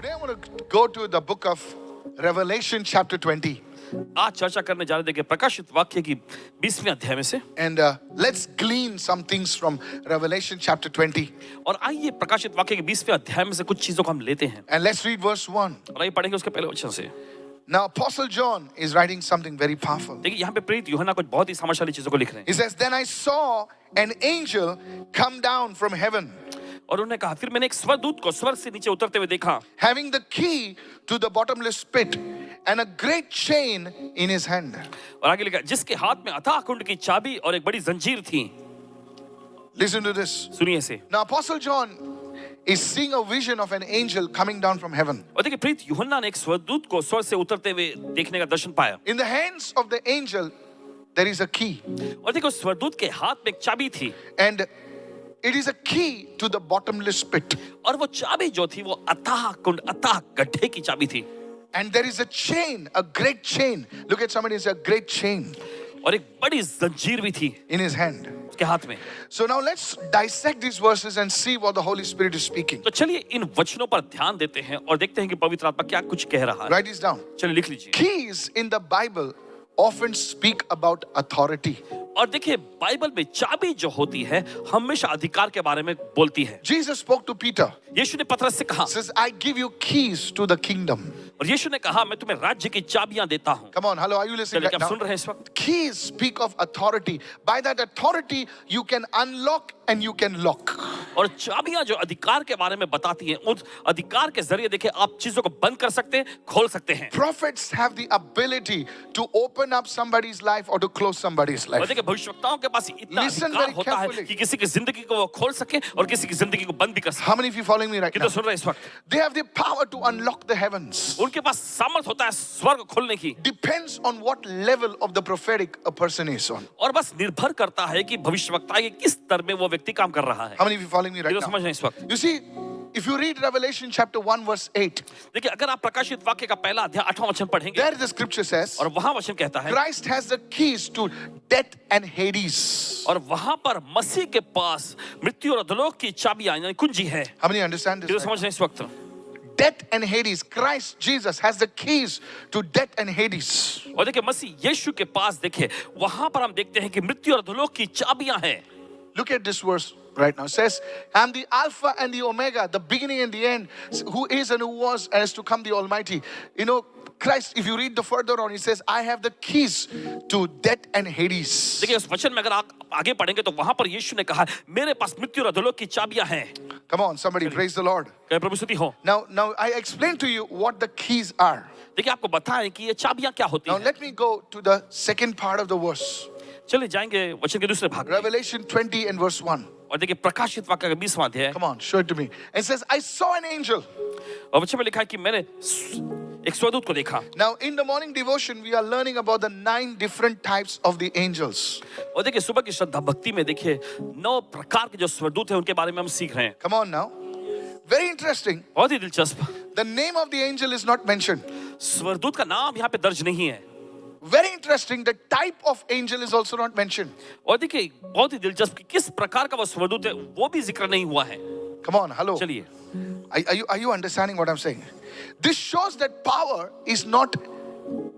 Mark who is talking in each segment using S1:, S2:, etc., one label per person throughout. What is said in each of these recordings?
S1: Today I want to go to the book of Revelation chapter 20
S2: आज चर्चा करने जा रहे देखिए प्रकाशित वाक्य की 20वें अध्याय में से
S1: and let's glean some things from Revelation chapter 20
S2: और आइए प्रकाशित वाक्य के 20वें अध्याय में से कुछ चीजों को हम लेते हैं
S1: and let's read verse 1.
S2: और आइए पढ़ेंगे उसके पहले वचन से।
S1: Now Apostle John is writing something very powerful.
S2: देखिए यहाँ पे प्रेरित यूहन्ना कुछ बहुत ही सामर्थ्यशाली चीजों को लिख रहे हैं।
S1: He says, then I saw an angel come down from heaven
S2: और उन्होंने कहा फिर मैंने एक स्वर्गदूत को स्वर्ग से नीचे उतरते हुए देखा
S1: having the key to the bottomless pit and a great chain in his hand.
S2: और आगे लिखा जिसके हाथ में अथाह कुंड की चाबी और एक बड़ी जंजीर थी।
S1: Listen to this.
S2: सुनिए इसे।
S1: Now Apostle John is seeing a vision of an angel coming down from heaven.
S2: और देखिए प्रेरित यूहन्ना ने एक स्वर्गदूत को स्वर्ग से उतरते हुए देखने का दर्शन पाया।
S1: In the hands of the angel there is a key
S2: और देखिए उस स्वर्गदूत के हाथ में एक चाबी थी
S1: and it is a key to the bottomless pit.
S2: और वो चाबी जो थी वो अथाह कुंड अथाह गड्ढे की चाबी थी।
S1: And there is a chain, a great chain. Look at somebody, it's a great chain
S2: और एक बड़ी जंजीर भी थी
S1: in his hand.
S2: उसके हाथ में।
S1: So now let's dissect these verses and see what the Holy Spirit is speaking.
S2: तो चलिए इन वचनों पर ध्यान देते हैं और देखते हैं कि पवित्र आत्मा क्या कुछ कह रहा है।
S1: Write this down.
S2: चलिए लिख लीजिए।
S1: Keys in the Bible often speak about authority.
S2: और देखिए बाइबल में चाबी जो होती है हमेशा अधिकार के बारे में बोलती है।
S1: Jesus spoke to Peter.
S2: यीशु ने पतरस से कहा
S1: Says, I give you keys to the kingdom.
S2: और यीशु ने कहा मैं तुम्हें राज्य की चाबियां देता हूं।
S1: Come on, hello, are you listening
S2: चलिए
S1: right
S2: क्या आप सुन
S1: now?
S2: रहे हैं इस वक्त?
S1: Keys speak of authority. By that authority, you can unlock and you can lock.
S2: और चाबियां जो अधिकार के बारे में बताती हैं उस अधिकार के जरिए देखिए आप चीजों को बंद कर सकते हैं खोल सकते हैं।
S1: Prophets have the ability to open up somebody's life or to close somebody's
S2: और
S1: life.
S2: देखिए भविष्यवक्ताओं के पास इतना
S1: Listen
S2: अधिकार
S1: very
S2: होता है
S1: carefully.
S2: कि किसी की जिंदगी को वो खोल सके और किसी की जिंदगी को बंद भी कर सके।
S1: How many of you following me right
S2: कितने
S1: now?
S2: सुन रहे हैं इस वक्त?
S1: They have the power to unlock the heavens.
S2: उनके पास सामर्थ होता है स्वर्ग खोलने की।
S1: Depends on what level of the prophetic a person is on.
S2: और बस निर्भर करता है कि भविष्यवक्ता के किस स्तर में वो व्यक्ति काम कर रहा है।
S1: How many of you following me right
S2: कितने समझ
S1: now?
S2: रहे हैं इस वक्त?
S1: You see, if you read Revelation chapter 1 verse 8,
S2: देखिए अगर आप प्रकाशित वाक्य का पहला अध्याय 8वां वचन पढ़ेंगे
S1: there the scripture says,
S2: और वहां वचन कहता है
S1: Christ has the keys to death and Hades.
S2: और वहां पर मसीह के पास मृत्यु और अधोलोक की चाबियां यानी कुंजी है।
S1: How many understand
S2: कितने
S1: this?
S2: समझ रहे हैं इस वक्त?
S1: Death and Hades. Christ Jesus has the keys to death and Hades.
S2: और देखिए मसीह यीशु के पास देखिए वहां पर हम देखते हैं कि मृत्यु और अधोलोक की चाबियां हैं।
S1: Look at this verse right now. It says, I'm the Alpha and the Omega, the beginning and the end, who is and who was and is to come, the Almighty. You know, Christ, if you read the further on, he says, I have the keys to death and Hades.
S2: देखिए उस वचन में अगर आप आगे पढ़ेंगे तो वहां पर यीशु ने कहा मेरे पास मृत्यु और अधोलोक की चाबियां हैं।
S1: Come on, somebody praise the Lord.
S2: कहे प्रभु स्तुति हो।
S1: Now I explained to you what the keys are.
S2: देखिए आपको बताएं कि ये चाबियां क्या होती
S1: Now
S2: हैं।
S1: let me go to the second part of the verse.
S2: चलिए जाएंगे वचन के दूसरे भाग में।
S1: Revelation 20 and verse 1.
S2: और देखिए प्रकाशित वाक्य का 20वां अध्याय
S1: Come on, show it to me. It says, I saw an angel.
S2: और वचन में लिखा है कि मैंने एक स्वर्गदूत को देखा।
S1: Now in the morning devotion, we are learning about the 9 different types of the angels.
S2: और देखिए सुबह की श्रद्धा भक्ति में देखिए 9 प्रकार के जो स्वर्गदूत हैं उनके बारे में हम सीख रहे हैं।
S1: Come on now. Very interesting.
S2: बहुत ही दिलचस्प।
S1: The name of the angel is not mentioned.
S2: स्वर्गदूत का नाम यहाँ पे दर्ज नहीं है।
S1: Very interesting. The type of angel is also not mentioned.
S2: और देखिए बहुत ही दिलचस्प कि किस प्रकार का वो स्वर्गदूत है वो भी जिक्र नहीं हुआ है।
S1: Come on, hello.
S2: चलिए
S1: Are you understanding what I'm saying? This shows that power is not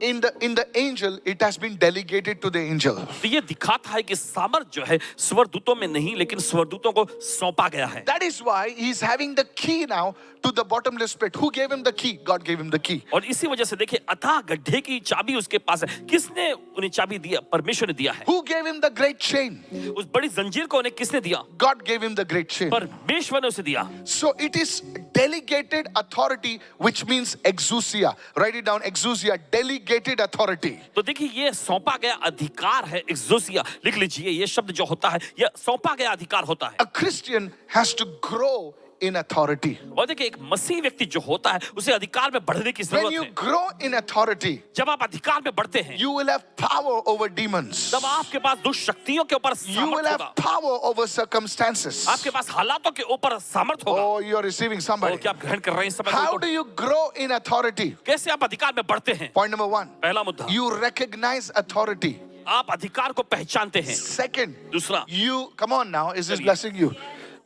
S1: in the angel, it has been delegated to the angel.
S2: तो ये दिखाता है कि सामर्थ जो है स्वर्गदूतों में नहीं लेकिन स्वर्गदूतों को सौंपा गया है।
S1: That is why he's having the key now to the bottomless pit. Who gave him the key? God gave him the key.
S2: और इसी वजह से देखिए अथाह गड्ढे की चाबी उसके पास है। किसने उन्हें चाबी दिया? परमेश्वर ने दिया है।
S1: Who gave him the great chain?
S2: उस बड़ी जंजीर को उन्हें किसने दिया?
S1: God gave him the great chain.
S2: परमेश्वर ने उसे दिया।
S1: So it is delegated authority, which means exousia. Write it down, exousia, delegated authority.
S2: तो देखिए ये सौंपा गया अधिकार है एक्सोसिया। लिख लीजिए ये शब्द जो होता है ये सौंपा गया अधिकार होता है।
S1: A Christian has to grow in authority.
S2: और देखिए एक मसीह व्यक्ति जो होता है उसे अधिकार में बढ़ने की
S1: When
S2: जरूरत
S1: you
S2: है।
S1: grow in authority,
S2: जब आप अधिकार में बढ़ते हैं
S1: you will have power over demons.
S2: तब आपके पास दुष्ट शक्तियों के ऊपर
S1: You will
S2: सामर्थ
S1: have
S2: होगा।
S1: power over circumstances.
S2: आपके पास हालातों के ऊपर सामर्थ होगा।
S1: Oh, you are receiving somebody.
S2: और क्या आप ग्रहण कर रहे हैं इस समय?
S1: How do you grow in authority?
S2: कैसे आप अधिकार में बढ़ते हैं?
S1: Point number 1.
S2: पहला मुद्दा
S1: You recognize authority.
S2: आप अधिकार को पहचानते हैं।
S1: Second,
S2: दूसरा
S1: come on now, is this blessing you?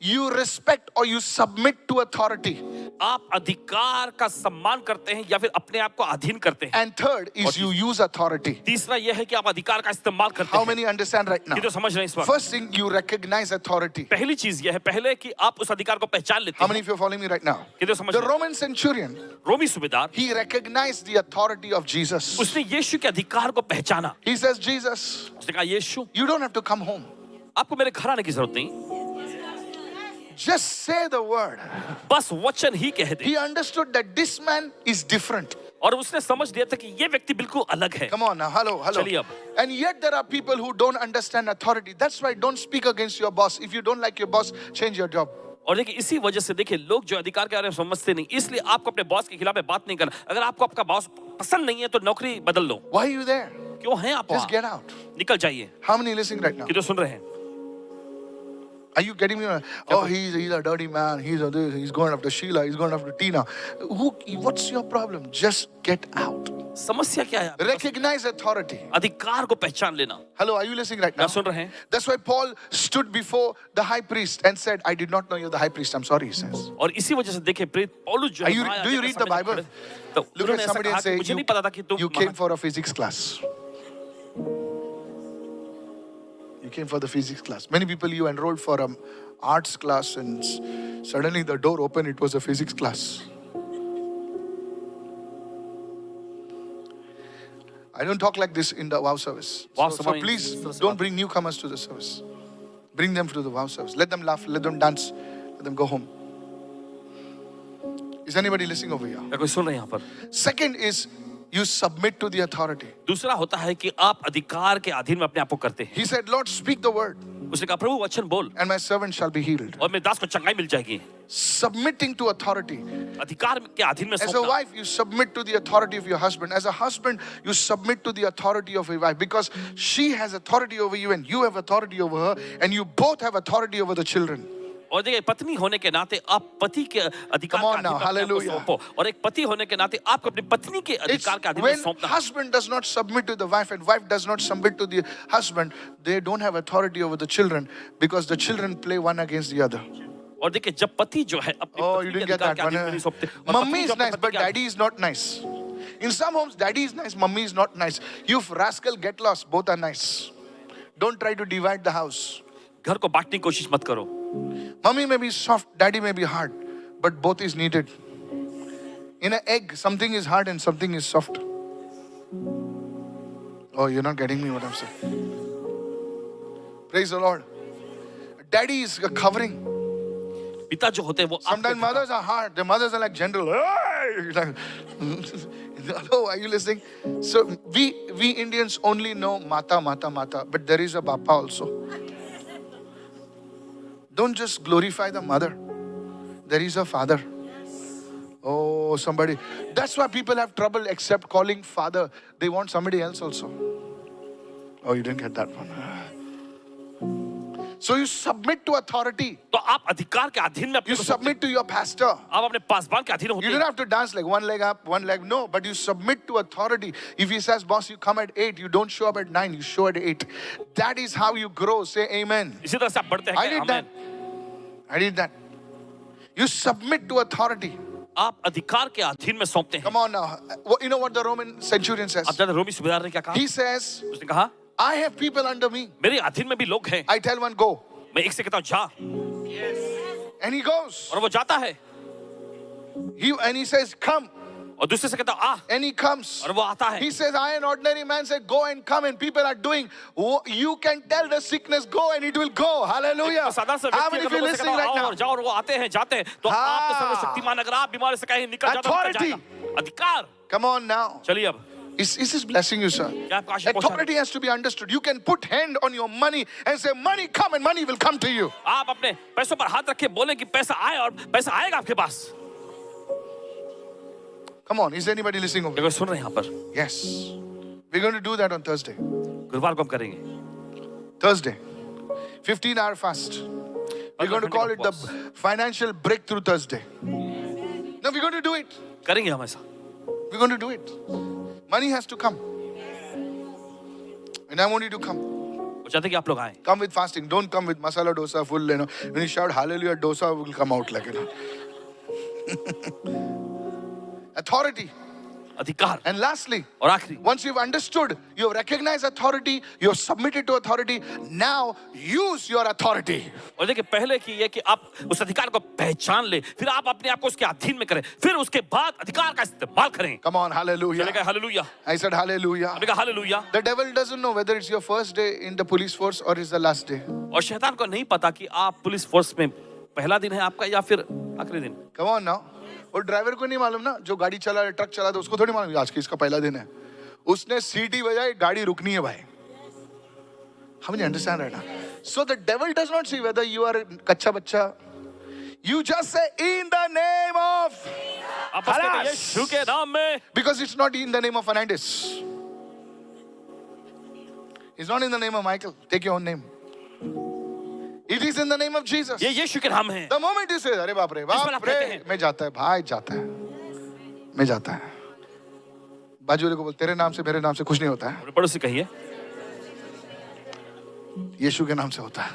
S1: You respect or you submit to authority.
S2: आप अधिकार का सम्मान करते हैं या फिर अपने आप को अधीन करते हैं।
S1: And third is you use authority.
S2: तीसरा यह है कि आप अधिकार का इस्तेमाल करते
S1: How
S2: हैं।
S1: many understand right now?
S2: ये तो समझ रहे हैं इस वक्त।
S1: First thing, you recognize authority.
S2: पहली चीज यह है पहले कि आप उस अधिकार को पहचान लेते
S1: How
S2: हैं।
S1: many of you are following me right now?
S2: ये तो समझ
S1: The
S2: रहे हैं।
S1: Roman centurion,
S2: रोमी सूबेदार
S1: he recognized the authority of Jesus.
S2: उसने यीशु के अधिकार को पहचाना।
S1: He says, Jesus,
S2: उसने कहा यीशु
S1: you don't have to come home.
S2: आपको मेरे घर आने की जरूरत नहीं,
S1: Just say the word.
S2: बस वचन ही कह दे।
S1: He understood that this man is different.
S2: और उसने समझ लिया था कि ये व्यक्ति बिल्कुल अलग है।
S1: Come on now, hello.
S2: चलिए अब।
S1: And yet there are people who don't understand authority. That's why don't speak against your boss. If you don't like your boss, change your job.
S2: और देखिए इसी वजह से देखिए लोग जो अधिकार के बारे में समझते नहीं, इसलिए आपको अपने बॉस के खिलाफ में बात नहीं करना। अगर आपको आपका बॉस पसंद नहीं है तो नौकरी बदल लो।
S1: Why are you there?
S2: क्यों हैं आप
S1: Just
S2: वहाँ?
S1: get out.
S2: निकल जाइए।
S1: How many listening right now?
S2: कि तो सुन रहे हैं।
S1: Are you getting me? Oh, he's a dirty man. He's a this. He's going after Sheila. He's going after Tina. What's your problem? Just get out.
S2: समस्या क्या है?
S1: Recognize authority.
S2: अधिकार को पहचान लेना।
S1: Hello, are you listening right now?
S2: क्या सुन रहे हैं?
S1: That's why Paul stood before the high priest and said, I did not know you're the high priest. I'm sorry, he says.
S2: और इसी वजह से देखिए प्रेरित पौलुस जो
S1: Are
S2: है
S1: you-
S2: महायाजक
S1: do you
S2: के
S1: read the
S2: सामने
S1: Bible?
S2: खड़े- तो
S1: Look
S2: उन्होंने
S1: at
S2: ऐसा
S1: somebody
S2: कहा
S1: and
S2: कि
S1: say,
S2: मुझे नहीं पता था कि तुम
S1: you came for a physics class. You came for the physics class. Many people, you enrolled for an arts class and suddenly the door opened, it was a physics class. I don't talk like this in the wow service.
S2: Wow
S1: So
S2: service.
S1: please don't bring newcomers to the service. Bring them to the wow service. Let them laugh, let them dance, let them go home. Is anybody listening over here?
S2: क्या कोई सुन रहे हैं यहाँ पर?
S1: Second is you submit to the authority.
S2: दूसरा होता है कि आप अधिकार के अधीन में अपने आप को करते हैं।
S1: He said, Lord, speak the word
S2: उसने कहा प्रभु वचन बोल
S1: and my servant shall be healed.
S2: और मेरे दास को चंगाई मिल जाएगी।
S1: Submitting to authority.
S2: अधिकार के अधीन में
S1: As a
S2: सौंपना।
S1: wife, you submit to the authority of your husband. As a husband, you submit to the authority of your wife because she has authority over you and you have authority over her and you both have authority over the children.
S2: और देखिए पत्नी होने के नाते आप पति के अधिकार
S1: Come
S2: के
S1: on now,
S2: अधीन में अपने आप को
S1: hallelujah.
S2: सौंपो और एक पति होने के नाते आपको अपनी पत्नी के
S1: It's
S2: अधिकार के अधीन में
S1: when
S2: सौंपना।
S1: husband does not submit to the wife and wife does not submit to the husband, they don't have authority over the children because the children play one against the other.
S2: और देखिए जब पति जो है अपनी
S1: Oh,
S2: पत्नी
S1: you
S2: के
S1: didn't get
S2: अधिकार
S1: that
S2: के
S1: one.
S2: अधीन में नहीं सौंपते और
S1: Mummy
S2: पत्नी
S1: is
S2: जो अपने
S1: nice,
S2: पति
S1: but
S2: के
S1: daddy is not nice. In some homes, daddy is nice, mummy is not nice. You rascal, get lost. Both are nice. Don't try to divide the house.
S2: घर को बांटने की कोशिश मत करो।
S1: Mummy may be soft, daddy may be hard, but both is needed. In an egg, something is hard and something is soft. Oh, you're not getting me what I'm saying. Praise the Lord. Daddy is a covering.
S2: पिता जो होते हैं वो
S1: Sometimes mothers are hard. The mothers are like general. Hey! Like, hello, are you listening? So we Indians only know mata, mata, mata, but there is a bappa also. Don't just glorify the mother. There is a father. Oh, somebody. That's why people have trouble except calling father. They want somebody else also. Oh, you didn't get that one. So you submit to authority.
S2: तो आप अधिकार के अधीन में अपने
S1: You
S2: को सौंपते
S1: submit to your pastor.
S2: हैं। आप अपने पासबान के अधीन होते
S1: You
S2: हैं।
S1: don't have to dance like one leg up, one leg no, but you submit to authority. If he says, boss, you come at 8, you don't show up at 9, you show at 8. That is how you grow. Say amen.
S2: इसी तरह से आप बढ़ते हैं।
S1: I did that. I did that. You submit to authority.
S2: आप अधिकार के अधीन में सौंपते हैं।
S1: Come on now. You know what the Roman centurion says?
S2: आप जानते हैं रोमी सूबेदार ने क्या कहा?
S1: He says,
S2: उसने कहा
S1: I have people under me.
S2: मेरे अधीन में भी लोग हैं।
S1: I tell one, go.
S2: मैं एक से कहता हूँ जा
S1: And he goes.
S2: और वो जाता है
S1: And he says, come.
S2: और दूसरे से कहता हूँ आ
S1: And he comes.
S2: और वो आता है।
S1: He says, I, an ordinary man, say, go and come, and people are doing. You can tell the sickness, go, and it will go. Hallelujah.
S2: साधारण सा
S1: How
S2: व्यक्ति
S1: many of
S2: अगर
S1: you
S2: लोगों से
S1: listening
S2: कहता
S1: right
S2: आओ
S1: now?
S2: और जाओ और वो आते हैं जाते हैं तो आप तो
S1: हाँ।
S2: सर्वशक्तिमान अगर आप बीमारी से कहें निकल जाओ तो निकल
S1: Authority.
S2: जाएगा। अधिकार
S1: Come on now.
S2: चलिए अब
S1: Is this blessing you, sir?
S2: क्या आपको आशीष पहुंचा
S1: Authority has to be understood. You can put hand on your money and say, money come and money will come to you.
S2: आप अपने पैसों पर हाथ रखे बोले कि पैसा आए और पैसा आएगा आपके पास।
S1: Come on, is anybody listening over here?
S2: देखो सुन रहे हैं यहाँ पर
S1: Yes. We're going to do that on Thursday.
S2: गुरुवार को हम करेंगे
S1: Thursday. 15-hour fast. We're going to call it the financial breakthrough Thursday. No, we're going to do it.
S2: करेंगे हम ऐसा
S1: We're going to do it. Money has to come. And I want you to come.
S2: वो चाहते हैं कि आप लोग आए।
S1: Come with fasting. Don't come with masala dosa full, you know. When you shout hallelujah, dosa will come out like, you know. Authority.
S2: अधिकार।
S1: And lastly,
S2: और आखिरी,
S1: once you've understood, you've recognized authority, you've submitted to authority, now use your authority.
S2: और देखिए पहले की ये कि आप उस अधिकार को पहचान ले, फिर आप अपने आप को उसके अधीन में करें, फिर उसके बाद अधिकार का इस्तेमाल करें।
S1: Come on, hallelujah.
S2: चलेगा हालेलुया।
S1: I said hallelujah.
S2: हमने कहा hallelujah.
S1: The devil doesn't know whether it's your first day in the police force or it's the last day.
S2: और शैतान को नहीं पता कि आप पुलिस फोर्स में पहला दिन है आपका या फिर आखिरी दिन।
S1: Come on now. और ड्राइवर को नहीं मालूम ना, जो गाड़ी चला रहा है, ट्रक चला रहा है, उसको थोड़ी मालूम आज की इसका पहला दिन है। उसने सीटी बजाई, गाड़ी रुकनी है भाई। How many understand right now? So the devil does not see whether you are कच्चा बच्चा. You just say in the name of.
S2: आप बस कहते हैं यीशु के नाम में।
S1: Because it's not in the name of Fernandez. It's not in the name of Michael. Take your own name. It is in the name of Jesus.
S2: ये यीशु के नाम है।
S1: The moment you say, अरे बाप रे, मैं जाता है, भाई जाता है, मैं जाता है। बाजू वाले को बोल, तेरे नाम से मेरे नाम से कुछ नहीं होता है।
S2: पड़ोसी कहिए,
S1: यीशु के नाम से होता है।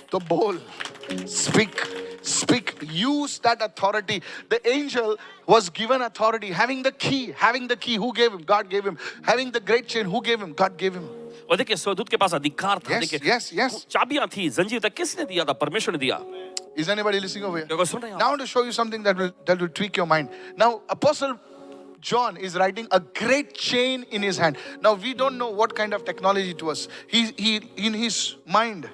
S1: तो बोल, speak, use that authority. The angel was given authority, having the key. Who gave him? God gave him. Having the great chain, who gave him? God gave him.
S2: और देखिए स्वदूत के पास अधिकार था। देखिए
S1: Yes.
S2: चाबियां थी, जंजीर तक किसने दिया था? परमेश्वर ने दिया।
S1: Is anybody listening over here?
S2: देखो सुन रहे हैं आप?
S1: Now I want to show you something that will tweak your mind. Now Apostle John is writing a great chain in his hand. Now we don't know what kind of technology it was. He in his mind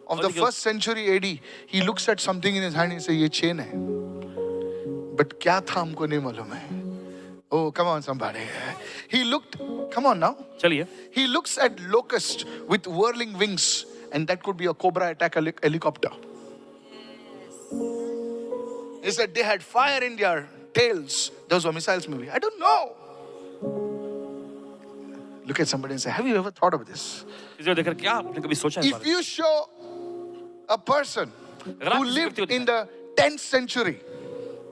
S1: of the first century AD, he looks at something in his hand and he says, "ये chain है." But क्या था हमको नहीं मालूम है. Oh, come on, somebody. He looked. Come on now.
S2: चलिए।
S1: He looks at locust with whirling wings, and that could be a cobra attack helicopter. He said they had fire in their tails. Those were missiles, maybe. I don't know. Look at somebody and say, have you ever thought of this?
S2: इसे देखकर क्या आपने कभी सोचा है इस
S1: If
S2: बारे में?
S1: you show a person who lived in the 10th century,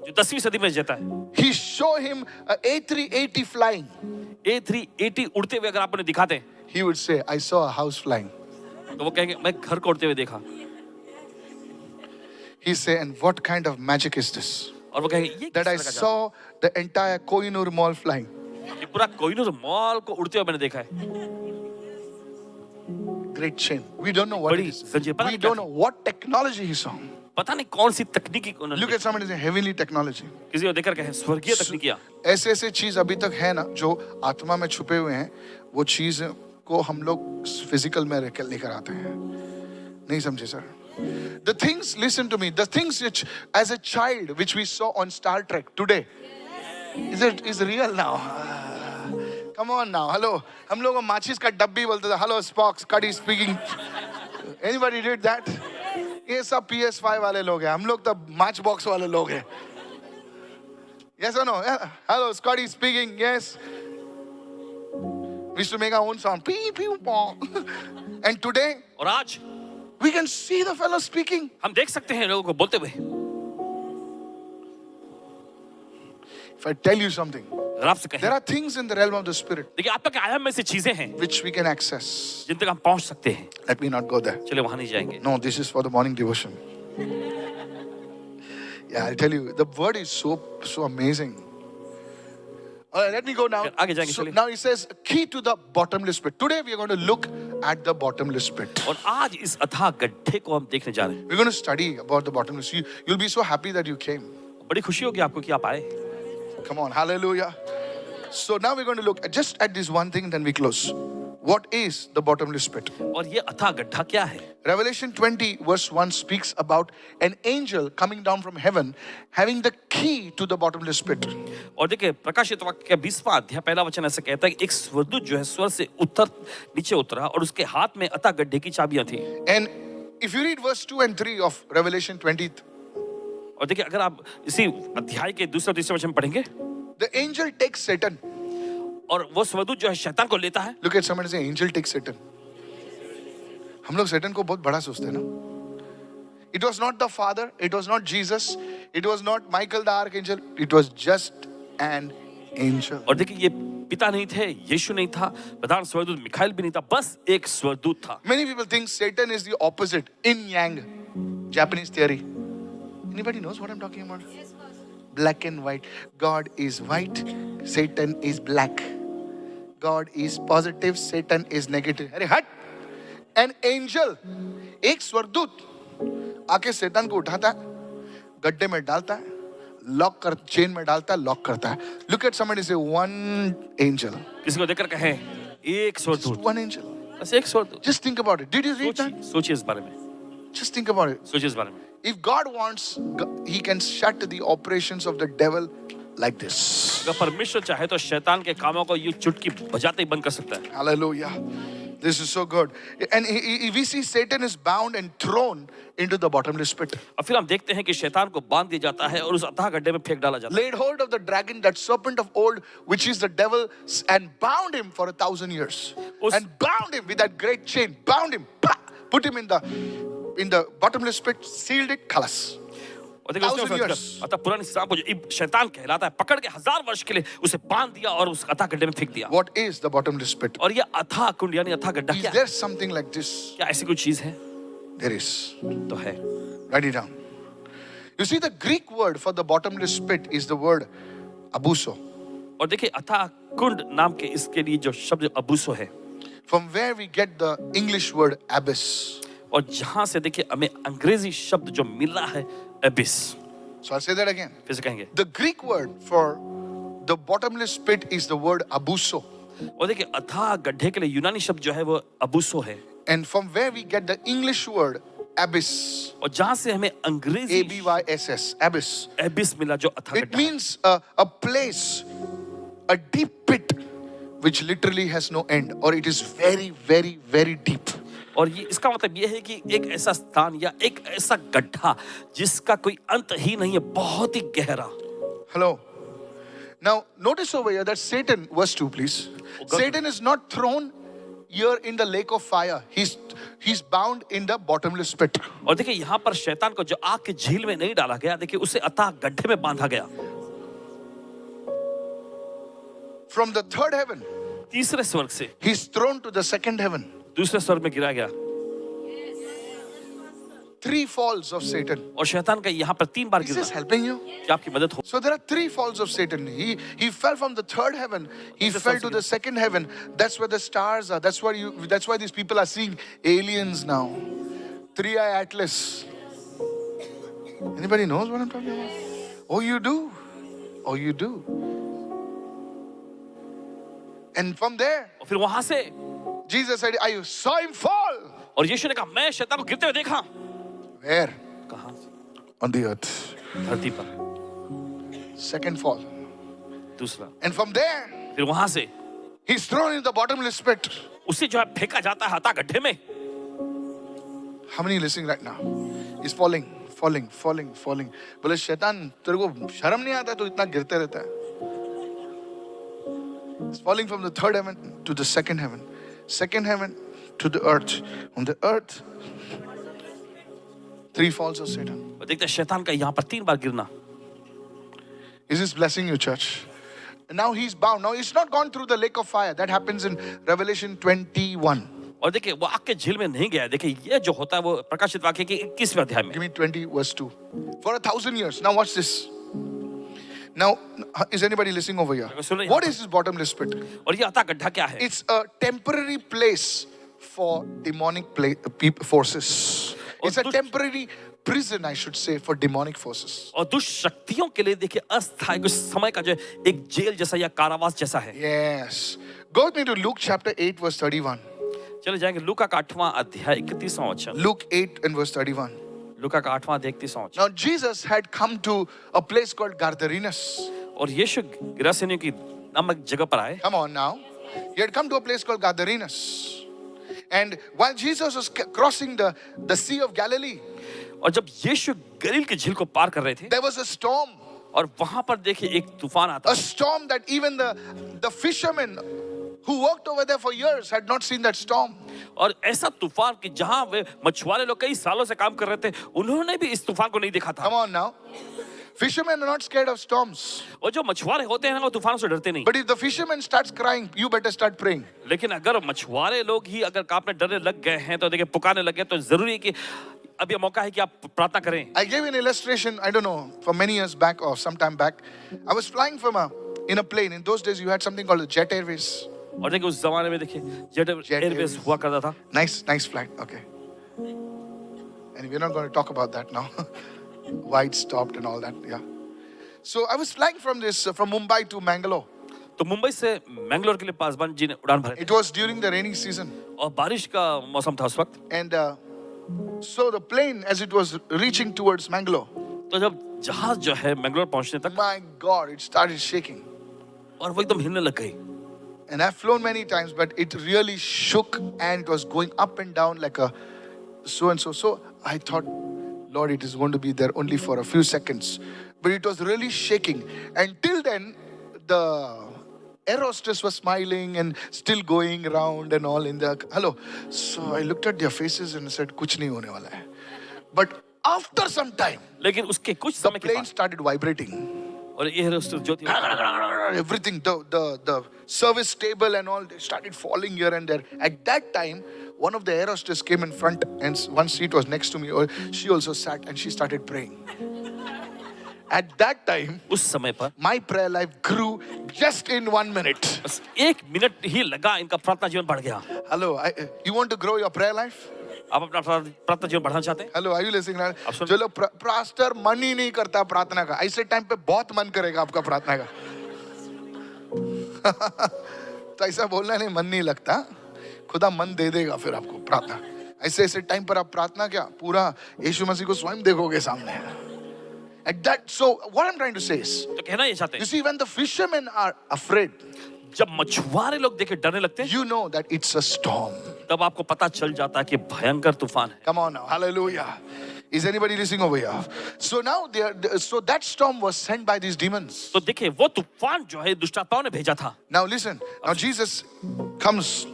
S2: जो 10वीं सदी में जीता है,
S1: he show him a A380 flying,
S2: A380 उड़ते हुए अगर आप उन्हें दिखाते,
S1: he would say, I saw a house flying.
S2: तो वो कहेंगे मैं घर को उड़ते हुए देखा।
S1: He say, and what kind of magic is this?
S2: और वो कहेंगे ये
S1: That I
S2: किस तरह का
S1: saw the entire Kohinoor Mall flying.
S2: जादू? ये पूरा कोहिनूर मॉल को उड़ते हुए मैंने देखा है।
S1: Great chain. We don't know what it
S2: बड़ी
S1: is.
S2: संजय, पता
S1: We
S2: नहीं क्या
S1: don't know what technology he saw.
S2: पता नहीं कौन सी तकनीकी को उन्होंने
S1: Look at somebody saying heavenly technology.
S2: किसी को देखकर कहे स्वर्गीय तकनीकियां।
S1: ऐसे चीज अभी तक है ना जो आत्मा में छुपे हुए हैं, वो चीज को हम लोग फिजिकल में लेकर आते हैं। नहीं समझे sir? The things, listen to me, the things which as a child which we saw on Star Trek today is real now. Come on now, hello. हम लोग माचिस का डब्बी बोलते थे. Hello Spock, Scotty speaking. Anybody did that? ये सब PS5 वाले लोग हैं. हम लोग तो match box वाले लोग हैं. Yes or no? Yeah. Hello, Scotty speaking. Yes. We used to make our own sound. Peep, peep, pong. And today,
S2: और आज
S1: we can see the fellow speaking.
S2: हम देख सकते हैं लोगों को बोलते हुए।
S1: If I tell you something,
S2: अगर आपसे कहें,
S1: there are things in the realm of the spirit
S2: देखिए आत्मा के आयाम में से चीजें हैं
S1: which we can access.
S2: जिन तक हम पहुंच सकते हैं।
S1: Let me not go there.
S2: चलिए वहां नहीं जाएंगे।
S1: No, this is for the morning devotion. Yeah, I'll tell you, the word is so amazing. All right, let me go now.
S2: आगे जाएंगे,
S1: So
S2: चलिए।
S1: now it says key to the bottomless pit. Today we are going to look at the bottomless pit.
S2: और आज इस अथाह गड्ढे को हम देखने जा रहे हैं।
S1: We're going to study about the bottomless. You'll be so happy that you came.
S2: बड़ी खुशी होगी आपको कि आप आए।
S1: Come on, hallelujah. So now we're going to look just at this one thing, then we close. What is the bottomless pit?
S2: और ये अथाह गड्ढा क्या है?
S1: Revelation 20 verse 1 speaks about an angel coming down from heaven having the key to the bottomless pit.
S2: और देखिए प्रकाशित वाक्य का 20वां अध्याय पहला वचन ऐसे कहता है कि एक स्वर्गदूत जो है स्वर्ग से नीचे उतरा और उसके हाथ में अथाह गड्ढे की चाबियां थी।
S1: And if you read verse 2 and 3 of Revelation 20,
S2: और देखिए अगर आप इसी अध्याय के दूसरे और तीसरे वचन पढ़ेंगे,
S1: the angel takes Satan.
S2: और वो स्वर्गदूत जो है शैतान को लेता है।
S1: Look at somebody say, angel takes Satan. हम लोग Satan को बहुत बड़ा सोचते हैं ना? It was not the Father, it was not Jesus, it was not Michael the Archangel, it was just an angel.
S2: और देखिए ये पिता नहीं थे, यीशु नहीं था, प्रधान स्वर्गदूत मिखाइल भी नहीं था, बस एक स्वर्गदूत था।
S1: Many people think Satan is the opposite, yin yang, Japanese theory. Anybody knows what I'm talking about? Black and white. God is white, Satan is black. God is positive, Satan is negative. अरे हट! An angel, एक स्वर्गदूत आके शैतान को उठाता है, गड्ढे में डालता है, लॉक कर चेन में डालता है, लॉक करता है. Look at somebody, say one angel.
S2: किसी को देखकर कहे एक
S1: Just
S2: स्वर्गदूत,
S1: one angel.
S2: बस एक स्वर्गदूत।
S1: Just think about it. Did you read that?
S2: सोचिए इस बारे में,
S1: Just think about it.
S2: सोचिए इस बारे में।
S1: If God wants, He can shut the operations of the devil like this.
S2: अगर परमेश्वर चाहे तो शैतान के कामों को ये चुटकी बजाते ही बंद कर सकता है।
S1: Hallelujah. This is so good. And we see Satan is bound and thrown into the bottomless pit.
S2: और फिर हम देखते हैं कि शैतान को बांध दिया जाता है और उस अथाह गड्ढे में फेंक डाला जाता है।
S1: Laid hold of the dragon, that serpent of old, which is the devil, and bound him for 1,000 years. And bound him with that great chain. Bound him. Put him in the bottomless pit. Sealed it. Khalas.
S2: और देखिए उसने
S1: 1,000 years.
S2: अतः पुरानी साख को जो शैतान कहलाता है, पकड़ के 1000 वर्ष के लिए उसे बांध दिया और उस अथाह गड्ढे में फेंक दिया।
S1: What is the bottomless pit?
S2: और ये अथाह कुंड यानी अथाह गड्ढा
S1: Is
S2: क्या है?
S1: there something like this?
S2: क्या ऐसी कोई चीज है?
S1: There is.
S2: तो है।
S1: Write it down. You see, the Greek word for the bottomless pit is the word abuso,
S2: और देखिए अथाह कुंड नाम के इसके लिए जो शब्द अबूसो है,
S1: from where we get the English word abyss.
S2: और जहां से देखिए हमें अंग्रेजी शब्द जो मिल रहा है एबिस।
S1: So I'll say that again.
S2: फिर से कहेंगे।
S1: The Greek word for the bottomless pit is the word abuso.
S2: और देखिए अथाह गड्ढे के लिए यूनानी शब्द जो है वो अबूसो है,
S1: And from where we get the English word abyss.
S2: और जहां से हमें अंग्रेजी
S1: A-B-Y-S-S. Abyss.
S2: एबिस मिला जो अथाह
S1: It
S2: गड्ढा है।
S1: means a place, a deep pit, which literally has no end, or it is very, very, very deep.
S2: और ये इसका मतलब ये है कि एक ऐसा स्थान या एक ऐसा गड्ढा जिसका कोई अंत ही नहीं है, बहुत ही गहरा।
S1: Hello. Now, notice over here that Satan, verse 2, please. Satan is not thrown here in the lake of fire. He's bound in the bottomless pit.
S2: और देखिए यहाँ पर शैतान को जो आग की झील में नहीं डाला गया, देखिए उसे अथाह गड्ढे में बांधा गया।
S1: From the third heaven,
S2: तीसरे स्वर्ग से
S1: he's thrown to the second heaven.
S2: दूसरे स्वर्ग में गिरा गया।
S1: 3 falls of Satan.
S2: और शैतान का यहाँ पर 3 बार
S1: Is
S2: गिरा।
S1: this helping you?
S2: क्या आपकी मदद हो?
S1: So there are 3 falls of Satan. He fell from the third heaven. He fell to the second heaven. That's where the stars are. That's why these people are seeing aliens now. 3-eye atlas. Anybody knows what I'm talking about? Oh, you do. Oh, you do. And from there,
S2: और फिर वहां से
S1: Jesus said, I saw him fall.
S2: और यीशु ने कहा मैं शैतान को गिरते हुए देखा।
S1: Where?
S2: कहाँ?
S1: On the earth.
S2: धरती पर।
S1: Second fall.
S2: दूसरा।
S1: And from there,
S2: फिर वहां से
S1: he's thrown in the bottomless pit.
S2: उसे जो है फेंका जाता है अथाह गड्ढे में।
S1: How many listening right now? He's falling. बोले शैतान तेरे को शर्म नहीं आता तो इतना गिरते रहता है. He's falling from the third heaven to the second heaven to the earth. On the earth, 3 falls of Satan.
S2: और देखते हैं शैतान का यहाँ पर 3 बार गिरना।
S1: Is this blessing you, church? Now he's bound. Now he's not gone through the lake of fire. That happens in Revelation 21.
S2: और देखिए वो आग के झील में नहीं गया। देखिए ये जो होता है वो प्रकाशित वाक्य के 21वें अध्याय में।
S1: Give me 20 verse 2. For 1,000 years. Now watch this. Now, is anybody listening over here? What is this bottomless pit?
S2: और ये अथाह गड्ढा क्या है?
S1: It's a temporary place for demonic forces. It's a temporary prison, I should say, for demonic forces.
S2: और दुष्ट शक्तियों के लिए देखिए अस्थायी कुछ समय का जो एक जेल जैसा या कारावास जैसा है।
S1: Yes. Go with me to Luke chapter 8 verse 31.
S2: चले जाएंगे लूका का 8वां अध्याय 31वां वचन।
S1: Luke 8 and verse 31.
S2: लूका का 8वां अध्याय 31वां वचन।
S1: Now Jesus had come to a place called Gadarenes.
S2: और यीशु गिरासेनियों की नामक जगह पर आए।
S1: Come on now. He had come to a place called Gadarenes. And while Jesus was crossing the Sea of Galilee,
S2: और जब यीशु गलील की झील को पार कर रहे थे,
S1: there was a storm.
S2: और वहां पर देखिए एक तूफान आता
S1: A
S2: है।
S1: storm that even the fishermen who worked over there for years had not seen that storm.
S2: और ऐसा तूफान कि जहां वे मछुआरे लोग कई सालों से काम कर रहे थे, उन्होंने भी इस तूफान को नहीं देखा था।
S1: Come on now. Fishermen are not scared of storms.
S2: और जो मछुआरे होते हैं ना वो तूफानों से डरते नहीं।
S1: But if the fisherman starts crying, you better start praying.
S2: लेकिन अगर मछुआरे लोग ही अगर कांपने डरने लग गए हैं तो देखिए पुकारने लग गए तो जरूरी है कि अब ये मौका है कि आप प्रार्थना करें।
S1: I gave an illustration, I don't know, for many years back or some time back. I was flying in a plane. In those days, you had something called the Jet Airways.
S2: और देखिए उस जमाने में देखिए jet Airways हुआ करता था।
S1: Nice flight. Okay. And we're not going to talk about that now. Why it stopped and all that. Yeah. So I was flying from Mumbai to Mangalore.
S2: तो मुंबई से मैंगलोर के लिए पासवान जी ने उड़ान भरी
S1: It was during the rainy season.
S2: और बारिश का मौसम था उस वक्त।
S1: And so the plane, as it was reaching towards Mangalore,
S2: तो जब जहाज जो है मैंगलोर पहुंचने तक
S1: my God, it started shaking.
S2: और वो एकदम हिलने लग गई।
S1: And I've flown many times, but it really shook and it was going up and down like a so and so. So I thought, Lord, it is going to be there only for a few seconds. But it was really shaking. Until then, the air hostess was smiling and still going around and all in the hello. So I looked at their faces and said, "Kuch nahi hone wala hai." But after some time,
S2: लेकिन उसके कुछ
S1: the
S2: समय के
S1: plane
S2: बाद
S1: started vibrating.
S2: और air hostess जो थी
S1: Everything, the service table and all, they started falling here and there. At that time, one of the air hostess came in front and one seat was next to me. Or she also sat and she started praying. At that time,
S2: उस समय पर
S1: my prayer life grew just in 1 minute.
S2: बस 1 minute ही लगा इनका प्रार्थना जीवन बढ़ गया।
S1: Hello, you want to grow your prayer life?
S2: आप अपना प्रार्थना जीवन बढ़ाना चाहते हैं?
S1: Hello, are you listening?
S2: अब सुन-
S1: जो लोग पास्टर मन ही नहीं करता प्रार्थना का, ऐसे टाइम पे बहुत मन करेगा आपका प्रार्थना का। तो ऐसा बोलना नहीं, मन नहीं लगता, खुदा मन दे देगा फिर आपको प्रार्थना। ऐसे टाइम पर आप प्रार्थना क्या पूरा यीशु मसीह को स्वयं देखोगे सामने। At that, so what I'm trying to say is,
S2: तो कहना ये चाहते
S1: you
S2: हैं
S1: see, when the fishermen are afraid,
S2: जब मछुआरे लोग देखे डरने लगते हैं
S1: you know that it's a storm.
S2: तब आपको पता चल जाता है कि भयंकर तूफान है।
S1: Come on now, hallelujah. Is anybody listening over here? So now, so that storm was sent by these demons.
S2: तो देखिए वो तूफान जो है दुष्ट आत्माओं ने भेजा था।
S1: Now listen, now Jesus comes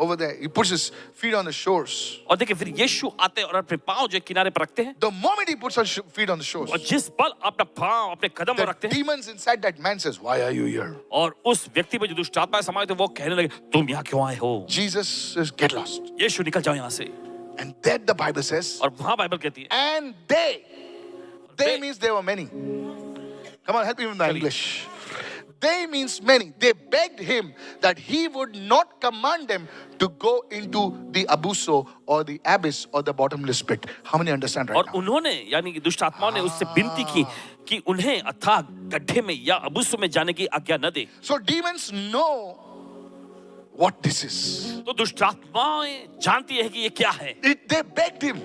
S1: over there, he puts his feet on the shores.
S2: और देखिए फिर यीशु आते हैं और अपने पांव जो किनारे पर रखते हैं
S1: The moment he puts his feet on the shores,
S2: और जिस पल अपना पांव अपने कदम पर
S1: the
S2: रखते हैं
S1: demons inside that man says, "Why are you here?"
S2: और उस व्यक्ति में जो दुष्ट आत्मा समाये तो वो कहने लगे तुम यहाँ क्यों आए हो?
S1: Jesus says, "Get lost."
S2: यीशु निकल जाओ यहाँ से।
S1: And then the Bible says,
S2: और वहां बाइबल कहती है
S1: and they
S2: they-
S1: means there were many. Come on, help me with the English. They means many. They begged him that he would not command them to go into the abuso or the abyss or the bottomless pit. How many understand right
S2: और
S1: now?
S2: उन्होंने यानी कि दुष्ट आत्माओं ने उससे विनती की कि उन्हें अथाह गड्ढे में या अबुस्सो में जाने की आज्ञा न दे।
S1: So demons know what this is.
S2: तो दुष्ट आत्माएं जानती है कि ये क्या है।
S1: They begged him.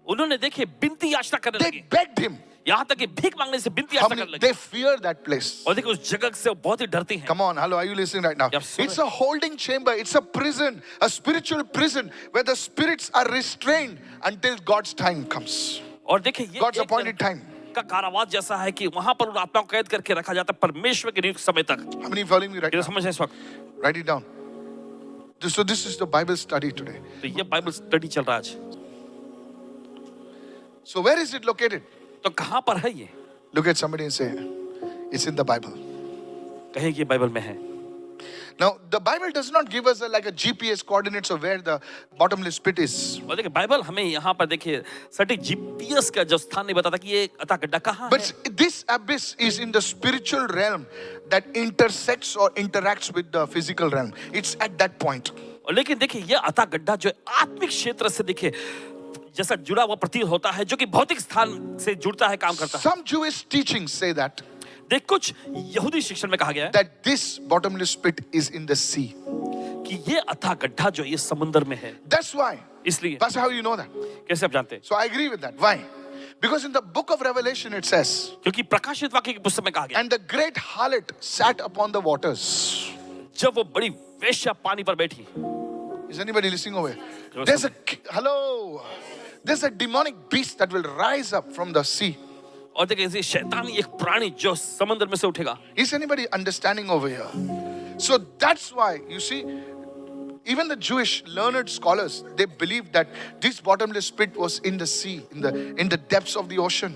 S2: उन्होंने देखे विनती याचना करने
S1: They
S2: लगे,
S1: begged him.
S2: यहाँ तक कि भीख मांगने से विनती
S1: How
S2: याचना
S1: many?
S2: करने लगे।
S1: They fear that place.
S2: और देखिए उस जगह से वो बहुत ही डरती हैं।
S1: Come on, hello, are you listening right now?
S2: Yeah, sorry.
S1: It's a holding chamber. It's a prison, a spiritual prison where the spirits are restrained until God's time comes.
S2: और देखिए ये
S1: God's
S2: एक
S1: appointed time.
S2: का कारावास जैसा है कि वहां पर उन आत्माओं को कैद करके रखा जाता है परमेश्वर के नियुक्त समय तक।
S1: How many following me right
S2: ये
S1: now?
S2: समझ है इस वक्त?
S1: Write it down. So this is the Bible study today.
S2: तो ये बाइबल स्टडी चल रहा है आज।
S1: So where is it located?
S2: तो कहां पर है ये?
S1: Look at somebody and say, it's in the Bible.
S2: कहें कि ये बाइबल में है।
S1: Now, the Bible does not give us like a GPS coordinates of where the bottomless pit is.
S2: और देखिए बाइबल हमें यहाँ पर देखिए सटीक जीपीएस का जो स्थान नहीं बताता कि ये अथाह गड्ढा कहाँ है।
S1: But this abyss is in the spiritual realm that intersects or interacts with the physical realm. It's at that point.
S2: और लेकिन देखिए ये अथाह गड्ढा जो आत्मिक क्षेत्र से देखिए जैसा जुड़ा हुआ प्रतीत होता है जो कि भौतिक स्थान से जुड़ता है, काम करता है।
S1: Some Jewish teachings say that
S2: देख कुछ यहूदी शिक्षण में कहा गया है
S1: that this bottomless pit is in the sea.
S2: कि ये अथाह गड्ढा जो ये समुद्र में है।
S1: That's why.
S2: इसलिए
S1: That's how you know that.
S2: कैसे आप जानते हैं?
S1: So I agree with that. Why? Because in the book of Revelation it says,
S2: क्योंकि प्रकाशित वाक्य की पुस्तक में कहा गया
S1: and the great harlot sat upon the waters.
S2: जब वो बड़ी वेश्या पानी पर बैठी।
S1: Is anybody listening over here? There's a demonic beast that will rise up from the sea.
S2: और देखिए ऐसे शैतानी एक प्राणी जो समुद्र में से उठेगा।
S1: Is anybody understanding over here? So that's why you see, even the Jewish learned scholars, they believe that this bottomless pit was in the sea, in the depths of the ocean.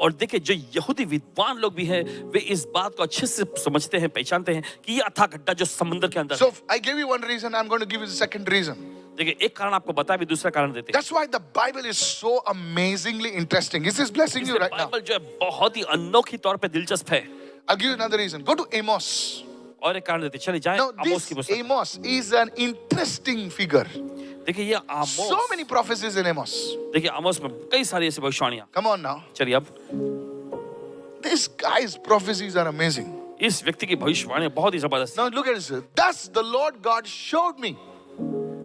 S2: और देखिए जो यहूदी विद्वान लोग भी हैं वे इस बात को अच्छे से समझते हैं, पहचानते हैं कि ये अथाह गड्ढा जो समुद्र के अंदर है।
S1: So I gave you one reason, I'm going to give you the second reason.
S2: देखिए एक कारण आपको बताया, भी दूसरा कारण देते हैं।
S1: That's why the Bible is so amazingly interesting. Is this blessing you
S2: इसलिए
S1: right now?
S2: बाइबल जो है बहुत ही अनोखी तौर पे दिलचस्प है।
S1: I'll give you another reason. Go to Amos.
S2: और एक कारण देते हैं, चलिए जाएं
S1: Now
S2: आमोस की
S1: this
S2: पुस्तक।
S1: Amos is an interesting figure.
S2: देखिए ये आमोस,
S1: So many prophecies in Amos.
S2: देखिए आमोस में कई सारी ऐसी भविष्यवाणियां।
S1: Come on now.
S2: चलिए अब
S1: This guy's prophecies are amazing.
S2: इस व्यक्ति की भविष्यवाणियां बहुत ही जबरदस्त।
S1: Now look at this. Thus the Lord God showed me.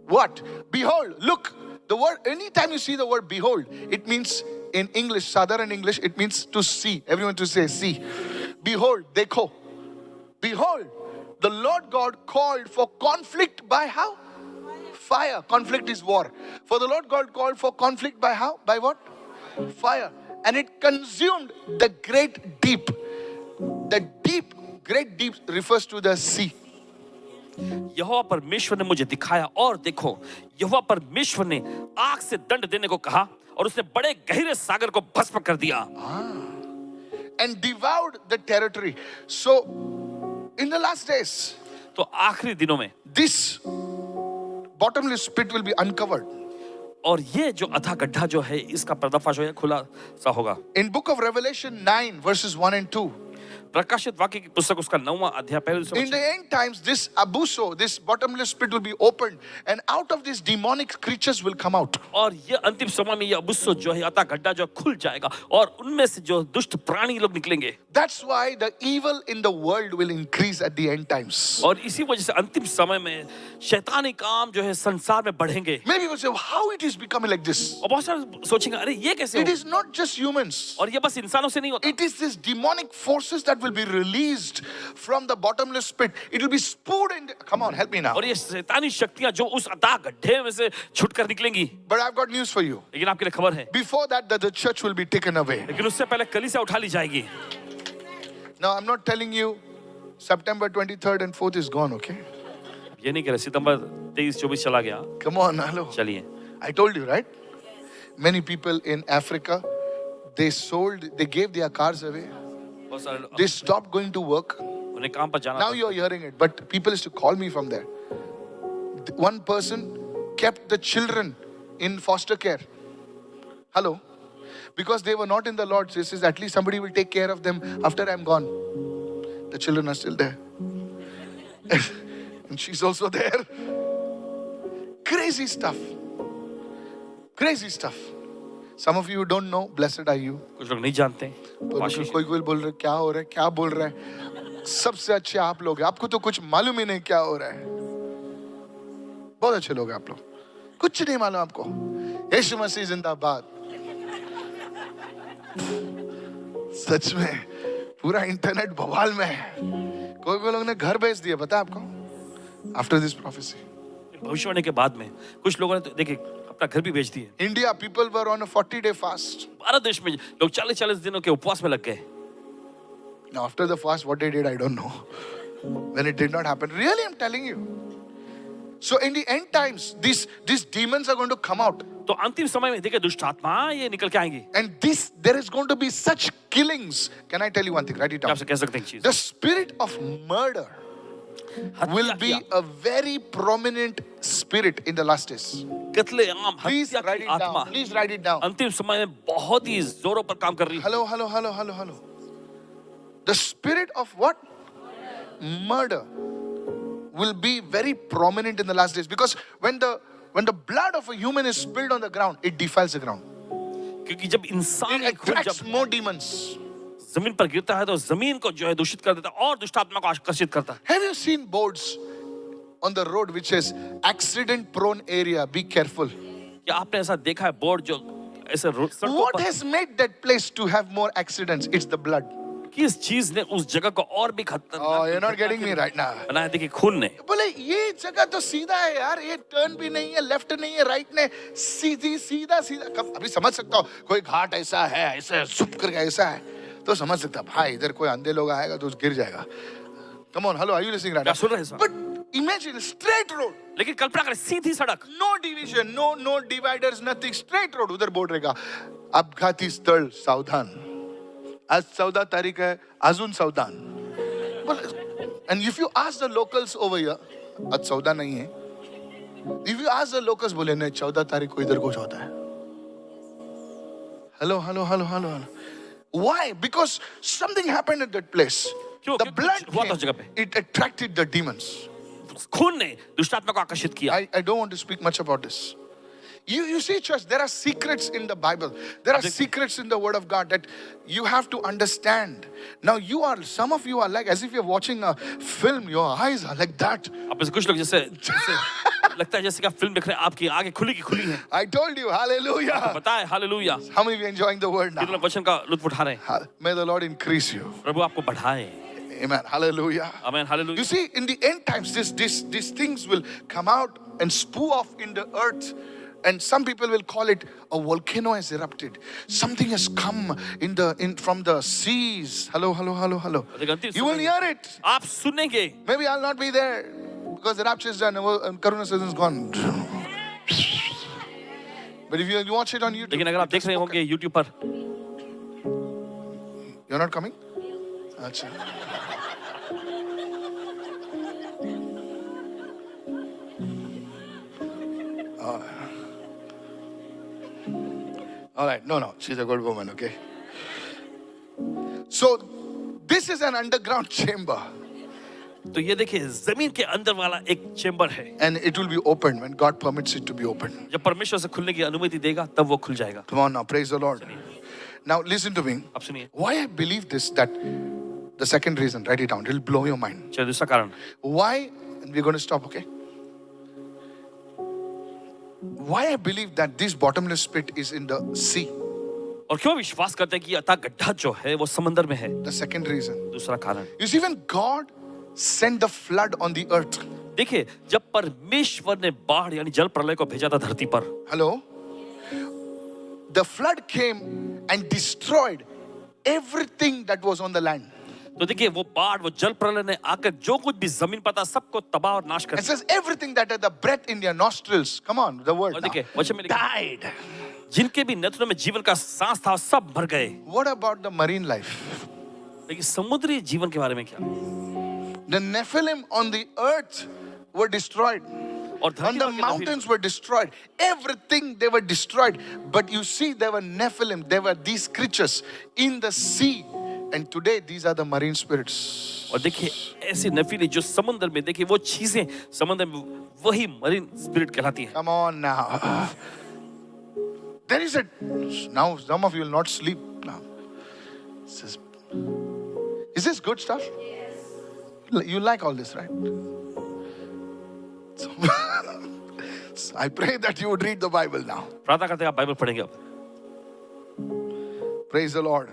S1: What? Behold, look. The word, anytime you see the word behold, it means in English, Southern English, it means to see. Everyone to say, see. Behold, dekho. Behold, the Lord God called for conflict by how? Fire. Conflict is war. For the Lord God called for conflict by how? By what? Fire. And it consumed the great deep. The deep, great deep refers to the sea.
S2: यहोवा परमेश्वर ने मुझे दिखाया और देखो यहोवा परमेश्वर ने आग से दंड देने को कहा और उसने बड़े गहरे सागर को भस्म कर दिया।
S1: And devoured the territory. So, in the last days,
S2: तो आखिरी दिनों में
S1: this bottomless pit will be uncovered.
S2: और ये जो अथाह गड्ढा जो है इसका पर्दाफाश हो या खुला सा होगा।
S1: In book of Revelation 9 verses 1 and 2,
S2: प्रकाशित वाक्य की पुस्तक उसका 9वां अध्याय पहले से
S1: in the end times, this abuso, this bottomless pit will be opened, and out of these demonic creatures will come out.
S2: और ये अंतिम समय में ये अबुस्सो जो है अथाह गड्ढा जो खुल जाएगा और उनमें से जो दुष्ट प्राणी लोग निकलेंगे।
S1: That's why the evil in the world will increase at the end times.
S2: और इसी वजह से अंतिम समय में शैतानी काम जो है संसार में बढ़ेंगे।
S1: Many people say, how it is becoming like this?
S2: और बहुत सारे सोचेंगे अरे ये कैसे
S1: It
S2: हो?
S1: is not just humans.
S2: और ये बस इंसानों से नहीं होता।
S1: It is this demonic forces that will be released from the bottomless pit. It will be spewed in. Come on, help me now.
S2: और ये शैतानी शक्तियां जो उस अथाह गड्ढे में से छुटकर निकलेंगी।
S1: But I've got news for you.
S2: लेकिन आपके लिए खबर है,
S1: Before that, the church will be taken away.
S2: लेकिन उससे पहले कलीसिया उठा ली जाएगी।
S1: Now, I'm not telling you September 23rd and 4th is gone, okay?
S2: ये नहीं कह रहे सितंबर 23-24 चला गया।
S1: Come on, hello.
S2: चलिए
S1: I told you, right? Many people in Africa, they gave their cars away.
S2: बहुत सारे
S1: They stopped going to work.
S2: उन्हें काम पर जाना
S1: Now
S2: था।
S1: you're hearing it, but people used to call me from there. One person kept the children in foster care. Hello? Because they were not in the Lord. He says, at least somebody will take care of them after I'm gone. The children are still there. And she's also there. Crazy stuff. Crazy stuff. Some of you don't know, blessed are you.
S2: कुछ लोग नहीं जानते।
S1: कोई कोई बोल रहे क्या हो रहा है, क्या बोल रहा है। सबसे अच्छे आप लोग हैं, आपको तो कुछ मालूम ही नहीं क्या हो रहा है। बहुत अच्छे लोग हैं आप लोग, कुछ नहीं मालूम आपको। यीशु मसीह जिंदाबाद। सच में पूरा इंटरनेट बवाल में है। कोई कोई लोग ने घर भेज दिया, पता है आपको? आफ्टर दिस प्रोफेसी,
S2: भविष्यवाणी के बाद में कुछ लोगों ने तो देखिए अपना घर भी बेच दिए।
S1: India people were on a 40-day fast.
S2: Bharat देश में लोग 40-40 दिनों के उपवास में लग गए।
S1: Now after the fast, what they did, I don't know. When it did not happen, really, I'm telling you. So in the end times, these demons are going to come out,
S2: तो अंतिम समय में देखिए दुष्ट आत्मा ये निकल के आएंगी।
S1: and there is going to be such killings. Can I tell you one thing? Write it down.
S2: आपसे कह सकते हैं एक चीज,
S1: The spirit of murder will be a very prominent spirit in the last days.
S2: कत्लेआम
S1: Please
S2: हत्या
S1: write
S2: की
S1: it down.
S2: आत्मा
S1: Please write it down.
S2: अंतिम समय में बहुत ही जोरों पर काम कर रही है।
S1: Hello. The spirit of what? Murder will be very prominent in the last days, because when the blood of a human is spilled on the ground, it defiles the ground.
S2: क्योंकि जब इंसान
S1: It
S2: एक खून
S1: attracts
S2: जब
S1: more demons.
S2: जमीन पर गिरता है तो जमीन को जो है दूषित कर देता है और दुष्ट आत्मा को आकर्षित करता है।
S1: Have you seen boards on the road which says accident prone area, be careful?
S2: क्या आपने ऐसा देखा है बोर्ड जो ऐसे सड़कों
S1: What
S2: पर,
S1: has made that place to have more accidents? It's the blood.
S2: किस चीज ने उस जगह को और भी
S1: Oh,
S2: खतरनाक
S1: you're not getting me right now.
S2: बनाया? देखिए खून ने।
S1: बोले ये जगह तो सीधा है यार, ये टर्न भी नहीं है, लेफ्ट नहीं है, राइट ने, सीधा कब अभी समझ सकता हूँ, कोई घाट ऐसा है, ऐसा झुक करके ऐसा है तो समझ सकता भाई, इधर कोई अंधे लोग आएगा तो गिर जाएगा। Come on, hello, are you listening right now?
S2: क्या सुन रहे हैं sir?
S1: But imagine straight road,
S2: लेकिन कल्पना करें सीधी सड़क,
S1: no division, no dividers, nothing, straight road. उधर बोर्ड रहेगा, अपघाती स्थल सावधान। आज 14 तारीख है, अजून 14. And if you ask the locals over here, आज 14 नहीं है. If you ask the locals, बोले नहीं 14 तारीख को इधर कुछ होता है. Hello. Why? Because something happened at that place.
S2: क्यों?
S1: The
S2: क्यों?
S1: blood
S2: कुछ हुआ था उस जगह
S1: came,
S2: पे?
S1: it attracted the demons.
S2: खून ने दुष्ट आत्मा को आकर्षित किया.
S1: I don't want to speak much about this. You see, church, there are secrets in the Bible. There are secrets in the Word of God that you have to understand. Now, some of you are like, as if you're watching a film, your eyes are like that.
S2: आप में से कुछ लोग जैसे लगता है जैसे कि आप फिल्म देख रहे हैं, आपकी आंखें खुली की खुली हैं.
S1: I told you, hallelujah.
S2: बताए hallelujah.
S1: How many of you are enjoying the Word
S2: कितने
S1: now?
S2: लोग वचन का लुत्फ उठा रहे हैं.
S1: May the Lord increase you.
S2: प्रभु आपको बढ़ाए.
S1: Amen. Hallelujah.
S2: आमीन hallelujah.
S1: You see, in the end times, these things will come out and spew off in the earth. And some people will call it a volcano has erupted. Something has come from the seas. Hello. You will hear it.
S2: आप सुनेंगे.
S1: Maybe I'll not be there because the rapture is done and Karuna season is gone. But if you watch it on YouTube,
S2: लेकिन अगर आप देख रहे होंगे YouTube पर,
S1: you're not coming? Achha. All right, no, she's a good woman, okay? So, this is an underground chamber.
S2: तो ये देखिए जमीन के अंदर वाला एक चेंबर है.
S1: And it will be opened when God permits it to be opened.
S2: जब परमेश्वर से खुलने की अनुमति देगा तब वो खुल जाएगा.
S1: Come on now, praise the Lord. Now, listen to me.
S2: आप सुनिए.
S1: Why I believe this, that the second reason, write it down, it will blow your mind.
S2: चलिए दूसरा कारण.
S1: Why, and we're going to stop, okay? Why I believe that this bottomless pit is in the sea.
S2: और क्यों विश्वास करते हैं कि अतः गड्ढा जो है वो समंदर में है.
S1: The second reason.
S2: दूसरा कारण.
S1: You see, when God sent the flood on the earth.
S2: देखिए जब परमेश्वर ने बाढ़ यानी जल प्रलय को भेजा था धरती पर.
S1: Hello? The flood came and destroyed everything that was on the land.
S2: तो देखिए वो बाढ़ वो जल प्रलय ने आकर जो कुछ भी जमीन पर था सबको तबाह और नाश कर
S1: It
S2: दिया.
S1: says everything that had the breath in their nostrils. Come on, the word.
S2: और
S1: now,
S2: देखिए वचन में लिखा,
S1: died.
S2: जिनके भी नेत्रों में जीवन का सांस था सब मर गए.
S1: What about the marine life?
S2: लेकिन समुद्री जीवन के बारे में क्या?
S1: The Nephilim on the earth were destroyed.
S2: और
S1: And
S2: धरती
S1: the
S2: पर के
S1: mountains were destroyed. Everything they were destroyed. But you see, there were Nephilim. There were these creatures in the sea. And today, these are the marine spirits.
S2: और देखिए ऐसी नफीली जो समुद्र में देखिए वो चीजें समुद्र में वही मरीन स्पिरिट कहलाती हैं.
S1: Come on now. There is now some of you will not sleep now. Is this good stuff? You like all this, right? So, I pray that you would read the Bible now.
S2: प्रार्थना करते हैं आप Bible पढ़ेंगे अब.
S1: Praise the Lord.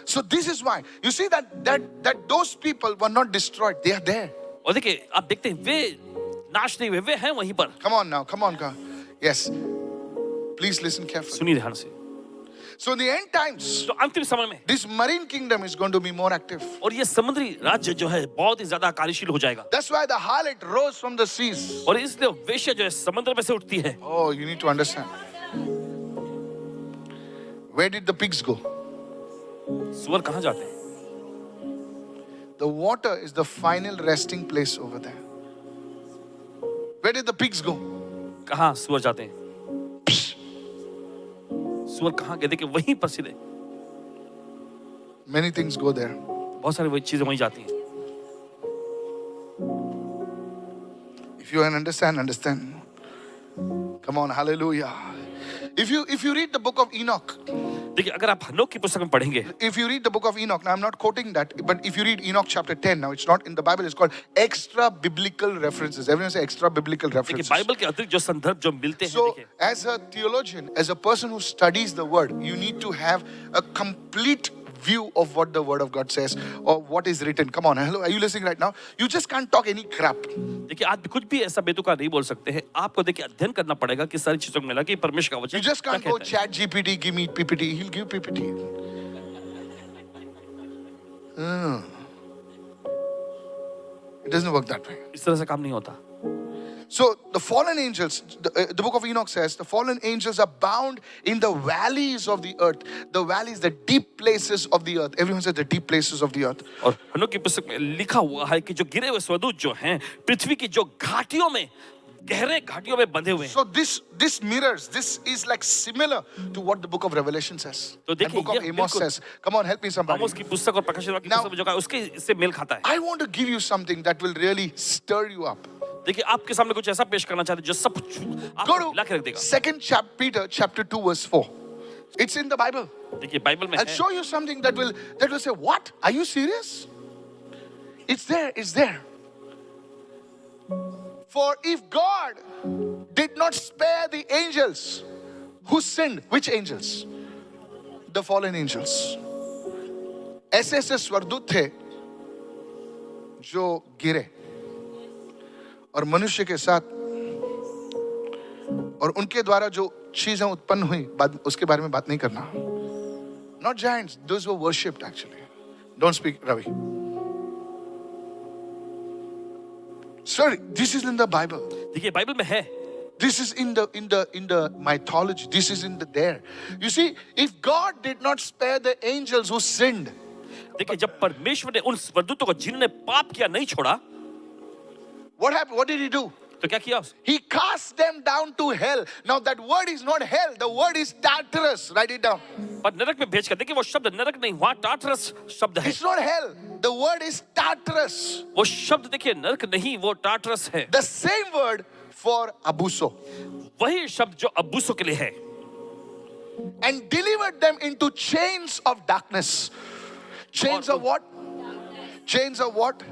S1: So this is why you see that those people were not destroyed. They are there.
S2: और देखिए आप देखते हैं वे नाश नहीं हुए, वे हैं वहीं पर.
S1: Come on now, come on. Yes. Please listen carefully.
S2: सुनिए ध्यान से.
S1: So in the end times,
S2: तो अंतिम समय में
S1: this marine kingdom is going to be more active.
S2: और ये समुद्री राज्य जो है बहुत ही ज्यादा कार्यशील हो जाएगा.
S1: That's why the harlot rose from the seas.
S2: और इसलिए वेश्या जो है समुद्र में से उठती है.
S1: Oh, you need to understand. Where did the pigs go?
S2: सुअर कहाँ जाते हैं?
S1: The water is the final resting place over there. Where did the pigs go?
S2: कहाँ सुअर जाते हैं? सुअर कहाँ गए? देखिए वहीं पर सीधे
S1: Many things go there.
S2: बहुत सारी वही चीजें वहीं जाती हैं.
S1: If you understand. Come on, hallelujah. If you read the book of Enoch,
S2: देखिए अगर आप हनोक की पुस्तक में पढ़ेंगे,
S1: if you read the book of Enoch, now I'm not quoting that, but if you read Enoch chapter 10, now it's not in the Bible, it's called extra biblical references. Everyone say extra biblical
S2: देखिए
S1: references.
S2: Bible के अतिरिक्त जो संदर्भ जो मिलते हैं,
S1: So,
S2: देखिए
S1: as a theologian, as a person who studies the word, you need to have a complete view of what the word of God says or what is written. Come on, hello, are you listening right now? You just can't talk any crap.
S2: देखिए आज कुछ भी ऐसा बेतुका नहीं बोल सकते हैं. आपको देखिए अध्ययन करना पड़ेगा कि सारी चीजों को मिला कि परमेश्वर का वचन
S1: You just
S2: क्या
S1: can't go
S2: कहता है.
S1: chat GPT, give me PPT. He'll give PPT. It doesn't work that way.
S2: इस तरह से काम नहीं होता.
S1: So the fallen angels, the book of Enoch says, the fallen angels are bound in the valleys of the earth. The valleys, the deep places of the earth. Everyone said the deep places of the earth.
S2: और हनोक की पुस्तक में लिखा हुआ है कि जो गिरे हुए स्वर्गदूत जो हैं पृथ्वी की जो घाटियों में गहरे घाटियों में बंधे हुए हैं।
S1: So this mirrors, this is like similar to what the book of Revelation says.
S2: तो
S1: And
S2: देखिए,
S1: book of
S2: ये
S1: Amos
S2: बिल्कुल-
S1: says. Come on, help me somebody.
S2: आमोस की पुस्तक और प्रकाशित की
S1: Now-
S2: पुस्तक में जो कहा उसके इससे मेल खाता है।
S1: I want to give you something that will really stir you up.
S2: देखिए आपके सामने कुछ ऐसा पेश करना चाहते हैं जो सब कुछ
S1: Go
S2: आपको हिला के रख
S1: to
S2: देगा।
S1: 2 Peter chapter 2 verse 4. It's in the Bible.
S2: देखिए बाइबल में
S1: I'll
S2: है।
S1: show you something that will say, what? Are you serious? It's there, it's there. For if God did not spare the angels who sinned, which angels? The fallen angels. ऐसे ऐसे स्वर्गदूत थे जो गिरे और मनुष्य के साथ और उनके द्वारा जो चीजें उत्पन्न हुई बाद उसके बारे में बात नहीं करना. Not giants, those were worshipped actually. Don't speak, Ravi. Sorry, this is in the Bible.
S2: देखिए बाइबल में है।
S1: This is in the mythology. This is in the there. You see, if God did not spare the angels who sinned,
S2: देखिए जब परमेश्वर ने उन स्वर्गदूतों को जिन्होंने पाप किया नहीं छोड़ा
S1: what happened? What did he do?
S2: तो क्या किया उसने?
S1: He cast them down to hell. Now that word is not hell. The word is Tartarus. Write it down.
S2: पर नरक में भेज कर देखिए वो शब्द नरक नहीं वहाँ टाटरस शब्द है।
S1: It's not hell. The word is Tartarus.
S2: वो शब्द देखिए नरक नहीं वो टाटरस है।
S1: The same word for abuso.
S2: वही शब्द जो अबूसो के लिए है।
S1: And delivered them into chains of darkness. Chains of what? Chains of what?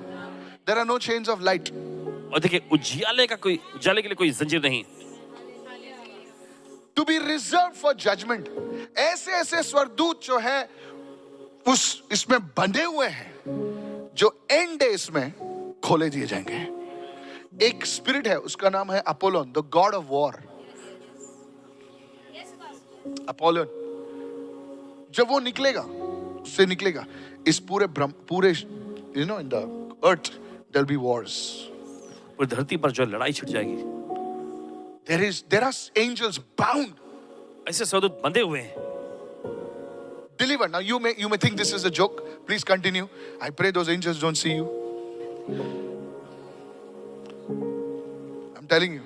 S1: There are no chains of light.
S2: और देखिए उजियाले के लिए कोई जंजीर नहीं।
S1: To be reserved for judgment. ऐसे ऐसे स्वर्गदूत जो है उस इसमें बंधे हुए हैं जो एंड डेज में खोले दिए जाएंगे. एक स्पिरिट है उसका नाम है Apollon, the god of war. Apollon जब वो निकलेगा उससे निकलेगा इस पूरे in the earth there be wars.
S2: पूरी धरती पर जो लड़ाई छिड़ जाएगी।
S1: there are angels bound,
S2: ऐसे स्वर्गदूत बंधे हुए हैं।
S1: delivered. Now you may think this is a joke. Please continue. I pray those angels don't see you. I'm telling you.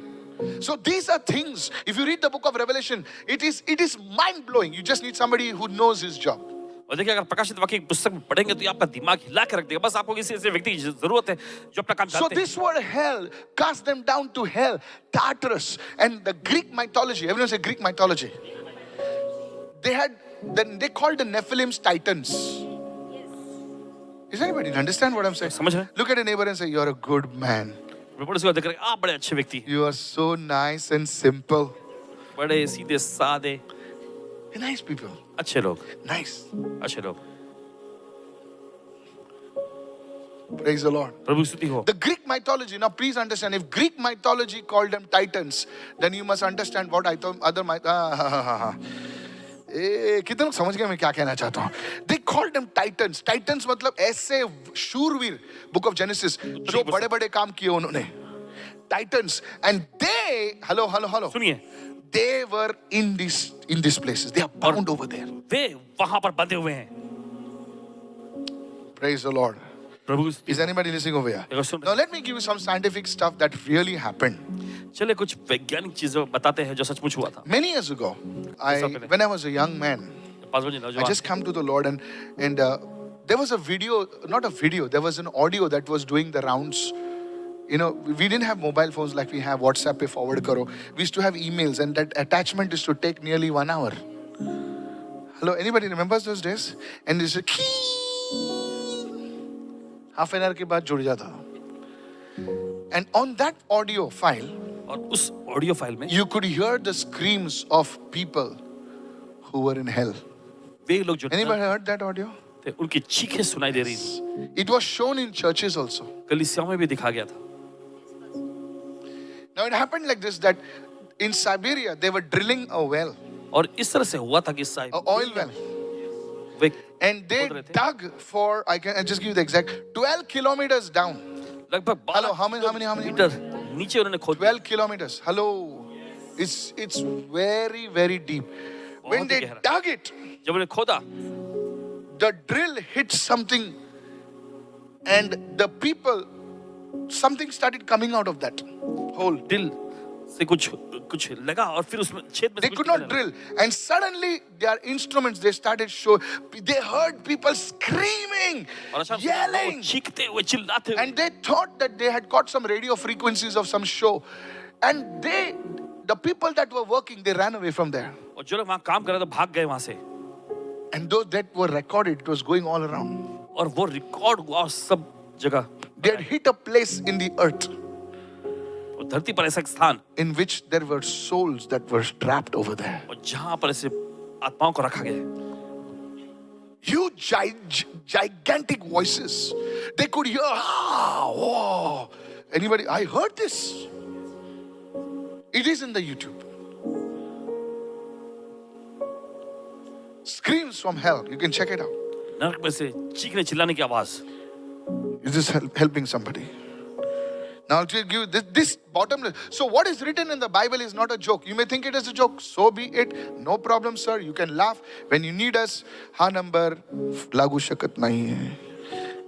S1: So these are things. If you read the book of Revelation, it is mind blowing. You just need somebody who knows his job.
S2: और देखिए अगर प्रकाशित वाक्य की पुस्तक में पढ़ेंगे तो ये आपका दिमाग हिला के रख देगा। बस आपको किसी ऐसे व्यक्ति की जरूरत है जो अपना काम
S1: So
S2: जानते हैं।
S1: this word hell cast them down to hell, Tartarus, and the Greek mythology. Everyone say Greek mythology. They called the Nephilims Titans. Is anybody understand what I'm saying?
S2: समझ रहे हैं?
S1: Look at a neighbor and say, you're a good man.
S2: बड़े से देख रहे हैं, आप बड़े अच्छे व्यक्ति हैं।
S1: You are so nice and simple.
S2: बड़े सीधे सादे
S1: You're nice people.
S2: अच्छे लोग,
S1: Nice.
S2: अच्छे लोग।
S1: Praise the Lord.
S2: प्रभु की स्तुति हो।
S1: The Greek mythology, now please understand, if Greek mythology called them Titans, then you must understand what I thought other कितने लोग समझ गए मैं क्या कहना चाहता हूँ. They called them Titans. Titans मतलब ऐसे शूरवीर, Book of Genesis, जो बड़े बड़े काम किए उन्होंने. Titans, and they, hello.
S2: सुनिए,
S1: They were in these places. They are bound over there.
S2: वे वहां पर बंधे हुए हैं।
S1: Praise the Lord.
S2: प्रभु की स्तुति।
S1: Is anybody listening over here?
S2: देखो सुन
S1: Now let me give you some scientific stuff that really happened.
S2: चले कुछ वैज्ञानिक चीजें बताते हैं जो सचमुच हुआ था।
S1: Many years ago, when I was a young man,
S2: 5 बजे
S1: I
S2: नौजवान
S1: just come to the Lord and there was a video, not a video, there was an audio that was doing the rounds. You know, we didn't have mobile phones like we have WhatsApp pe forward karo. We used to have emails and that attachment used to take nearly 1 hour. Hello, anybody remembers those days? And it's a half an hour ke baad jud jata. And on that audio file,
S2: और उस audio file में
S1: you could hear the screams of people who were in hell.
S2: वे लोग जो
S1: Anybody heard that audio?
S2: थे उनकी चीखें सुनाई दे रही थी।
S1: It was shown in churches also.
S2: कलीसियाओं में भी दिखा गया था।
S1: Now it happened like this, that in Siberia they were drilling a well,
S2: और इस तरह से हुआ था कि Sahib
S1: an oil well,
S2: way
S1: and they dug for, I can just give you the exact, 12 kilometers down.
S2: लगभग
S1: Hello, how many?
S2: मीटर नीचे उन्होंने खोद दिया।
S1: 12 kilometers. Hello. It's very, very deep. When
S2: बहुत ही
S1: they
S2: गहरा।
S1: dug it,
S2: जब उन्हें खोदा
S1: the drill hit something, and the people, something started coming out of that hole.
S2: दिल से कुछ लगा और फिर उसमें छेद में से
S1: They
S2: कुछ
S1: could
S2: निकलने
S1: not
S2: लगा।
S1: drill, and suddenly their instruments, they started show. They heard people screaming,
S2: और अचानक से
S1: yelling,
S2: लोग चीखते हुए चिल्लाते हुए
S1: and they thought that they had got some radio frequencies of some show, and the people that were working, they ran away from there.
S2: और जो लोग वहाँ काम कर रहे थे भाग गए वहाँ से
S1: And those that were recorded, it was going all around.
S2: और वो रिकॉर्ड हुआ और सब जगह
S1: They had hit a place in the earth
S2: और धरती पर ऐसा एक स्थान
S1: in which there were souls that were trapped over there.
S2: और जहाँ पर ऐसे आत्माओं को रखा गया
S1: Huge, gigantic voices. They could hear, ah, whoa. Anybody? I heard this. It is in the YouTube. Screams from hell. You can check it out.
S2: नरक में से चीखने चिल्लाने की आवाज
S1: Is this helping somebody? Now to give this bottomless. So what is written in the Bible is not a joke. You may think it is a joke. So be it. No problem, sir. You can laugh when you need us. Ha number लागू शकत नहीं है.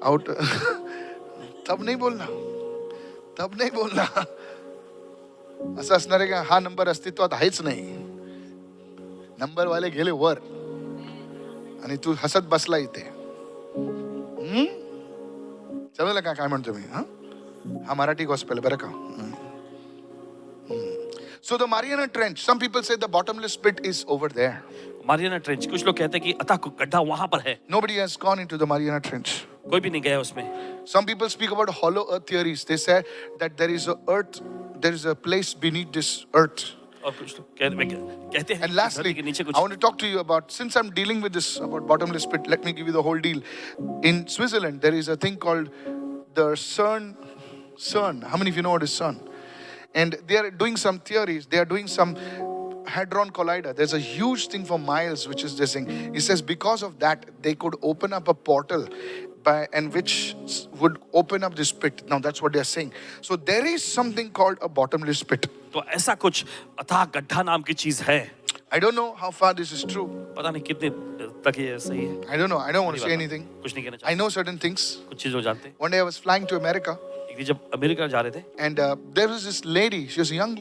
S1: Out. तब नहीं बोलना. तब नहीं बोलना. असं असणार आहे का हा नंबर अस्तित्वात आहेच नाही. नंबर वाले गेले वर. आणि तू हसत बसला इथे. समजलं का काय म्हणतो मी? हा मराठी गॉस्पेल बरं का? So the Mariana Trench, some people say the bottomless pit is over there.
S2: Mariana trench कुछ लोग कहते हैं कि अतः गड्ढा वहां पर है
S1: Nobody has gone into the Mariana Trench.
S2: कोई भी नहीं गया उसमें
S1: Some people speak about hollow earth theories. They say that there is a place beneath this earth.
S2: और कुछ लोग कहते हैं
S1: And
S2: कि
S1: lastly,
S2: धरती के नीचे
S1: I
S2: कुछ
S1: want to talk to you about, since I'm dealing with this about bottomless pit, let me give you the whole deal. In Switzerland, there is a thing called the CERN. How many of you know what is CERN? And they are doing some theories. They are doing some Hadron Collider. There's a huge thing for miles, which is this thing. He says because of that, they could open up a portal and which would open up this pit. Now that's what they are saying. So there is something called a bottomless pit.
S2: तो ऐसा कुछ अथाह गड्ढा नाम की चीज है
S1: I don't know how far this is true.
S2: पता नहीं कितने तक ये सही है
S1: I don't know. I don't want to say anything.
S2: कुछ नहीं कहना
S1: I
S2: चाहते
S1: know certain things.
S2: कुछ चीज हो जानते हैं
S1: One day I was flying to America,
S2: एक दिन जब अमेरिका जा रहे थे
S1: and there was this lady. She was a young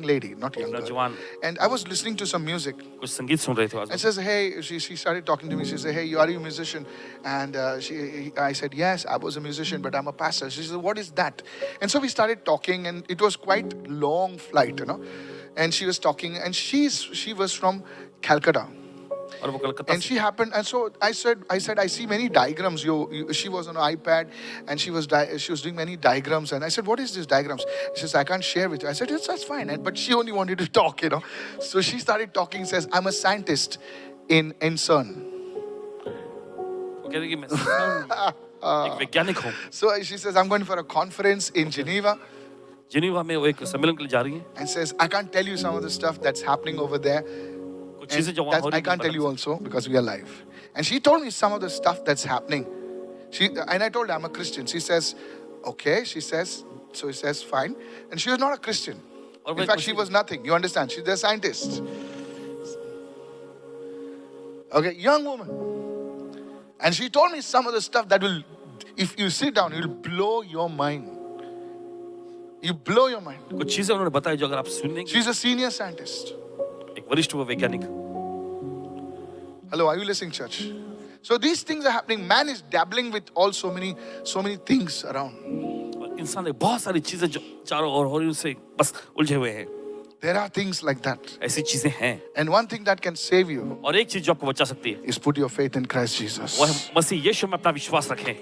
S1: lady, not young girl.
S2: नौजवान
S1: And I was listening to some music.
S2: कुछ संगीत सुन रहे थे
S1: And
S2: आवाज
S1: says, hey, she started talking to me. She said, hey, are you a musician? And I said, yes, I was a musician, but I'm a pastor. She said, what is that? And so we started talking, and it was quite long flight, you know. And she was talking, and she was from Calcutta.
S2: और वो Calcutta
S1: And
S2: से
S1: she happened, and so I said, I see many diagrams. She was on an iPad, and she was doing many diagrams. And I said, what is this diagrams? She says, I can't share with you. I said, yes, that's fine. But she only wanted to talk, you know. So she started talking. Says, I'm a scientist in CERN.
S2: वो कह रहे कि मैं एक वैज्ञानिक हूँ
S1: So she says, I'm going for a conference in Geneva,
S2: Geneva में वो एक सम्मेलन के लिए जा रही है
S1: and says, I can't tell you some of the stuff that's happening over there.
S2: कुछ
S1: And
S2: चीजें जो वहाँ हो
S1: I
S2: रही
S1: can't tell you also because we are live. And she told me some of the stuff that's happening. And I told her I'm a Christian. She says, okay. She says, fine. And she was not a Christian.
S2: और
S1: In fact, she was nothing. You understand? She's a scientist. Okay, young woman. And she told me some of the stuff that will, if you sit down, it will blow your mind. You blow your mind.
S2: कुछ चीजें उन्होंने बताई जो अगर आप सुन लेंगे
S1: She's a senior scientist.
S2: एक वरिष्ठ वो वैज्ञानिक
S1: Hello, are you listening, church? So these things are happening. Man is dabbling with all so many things around.
S2: और इंसान एक बहुत सारी चीजें जो चारों ओर हो रही उससे बस उलझे हुए हैं
S1: There are things like that.
S2: ऐसी चीजें हैं
S1: And one thing that can save you
S2: और एक चीज जो आपको बचा सकती है
S1: is put your faith in Christ Jesus.
S2: वो है मसीह यीशु में अपना विश्वास रखें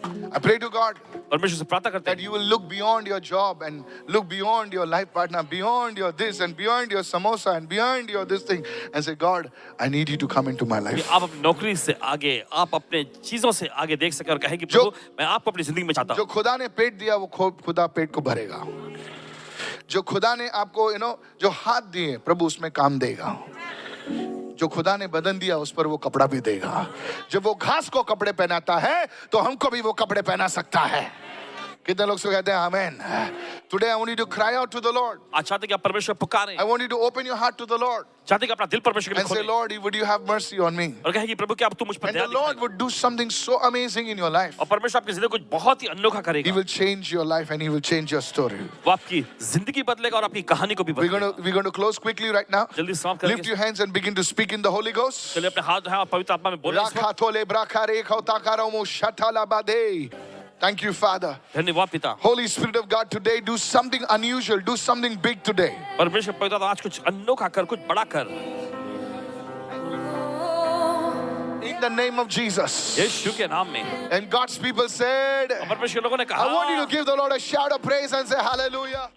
S1: I pray to God
S2: परमेश्वर से प्रार्थना करते
S1: that you will look beyond your job and look beyond your life partner, beyond your this and beyond your samosa and beyond your this thing and say, God, I need you to come into my
S2: हैं कि
S1: life.
S2: आप अपनी नौकरी से आगे आप अपने चीजों से आगे देख सके और कहे कि प्रभु मैं आपको अपनी जिंदगी में चाहता
S1: जो
S2: हूँ
S1: खुदा ने पेट दिया वो खुदा पेट को भरेगा. जो खुदा ने आपको जो हाथ दिए प्रभु उसमें काम देगा. जो खुदा ने बदन दिया उस पर वो कपड़ा भी देगा. जब वो घास को कपड़े पहनाता है तो हमको भी वो कपड़े पहना सकता है. कितने लोग से कहते हैं आमेन? Today I want you to cry out to the Lord.
S2: आज चाहते हैं कि आप परमेश्वर को पुकारें,
S1: I want you to open your heart to the Lord
S2: चाहते हैं कि अपना दिल परमेश्वर के लिए
S1: and say,
S2: खोलें
S1: Lord, would you have mercy on me?
S2: और कहें कि प्रभु क्या अब तू मुझ पर
S1: And
S2: दया
S1: the Lord
S2: दिखाएं
S1: would do something so amazing in your life.
S2: और परमेश्वर आपकी जिंदगी को कुछ बहुत ही अनोखा
S1: He
S2: करेगा।
S1: will change your life and He will change your story.
S2: वो आपकी जिंदगी बदलेगा और आपकी कहानी को भी बदलेगा।
S1: We're going to close quickly right now.
S2: जल्दी समाप्त
S1: Lift
S2: करेंगे।
S1: your hands and begin to speak in the Holy Ghost.
S2: चलिए अपने हाथ जो है आप पवित्र आत्मा में बोलें इस वक्त।
S1: Rakatole brakare kautakaromo shatalabade. Thank you, Father.
S2: धन्यवाद पिता।
S1: Holy Spirit of God, today do something unusual, do something big today.
S2: परमेश्वर पवित्र आत्मा आज कुछ अनोखा कर, कुछ बड़ा कर
S1: In the name of Jesus.
S2: यीशु के नाम में।
S1: And God's people said,
S2: और परमेश्वर लोगों ने
S1: I want you to
S2: कहा
S1: give the Lord a shout of praise and say hallelujah.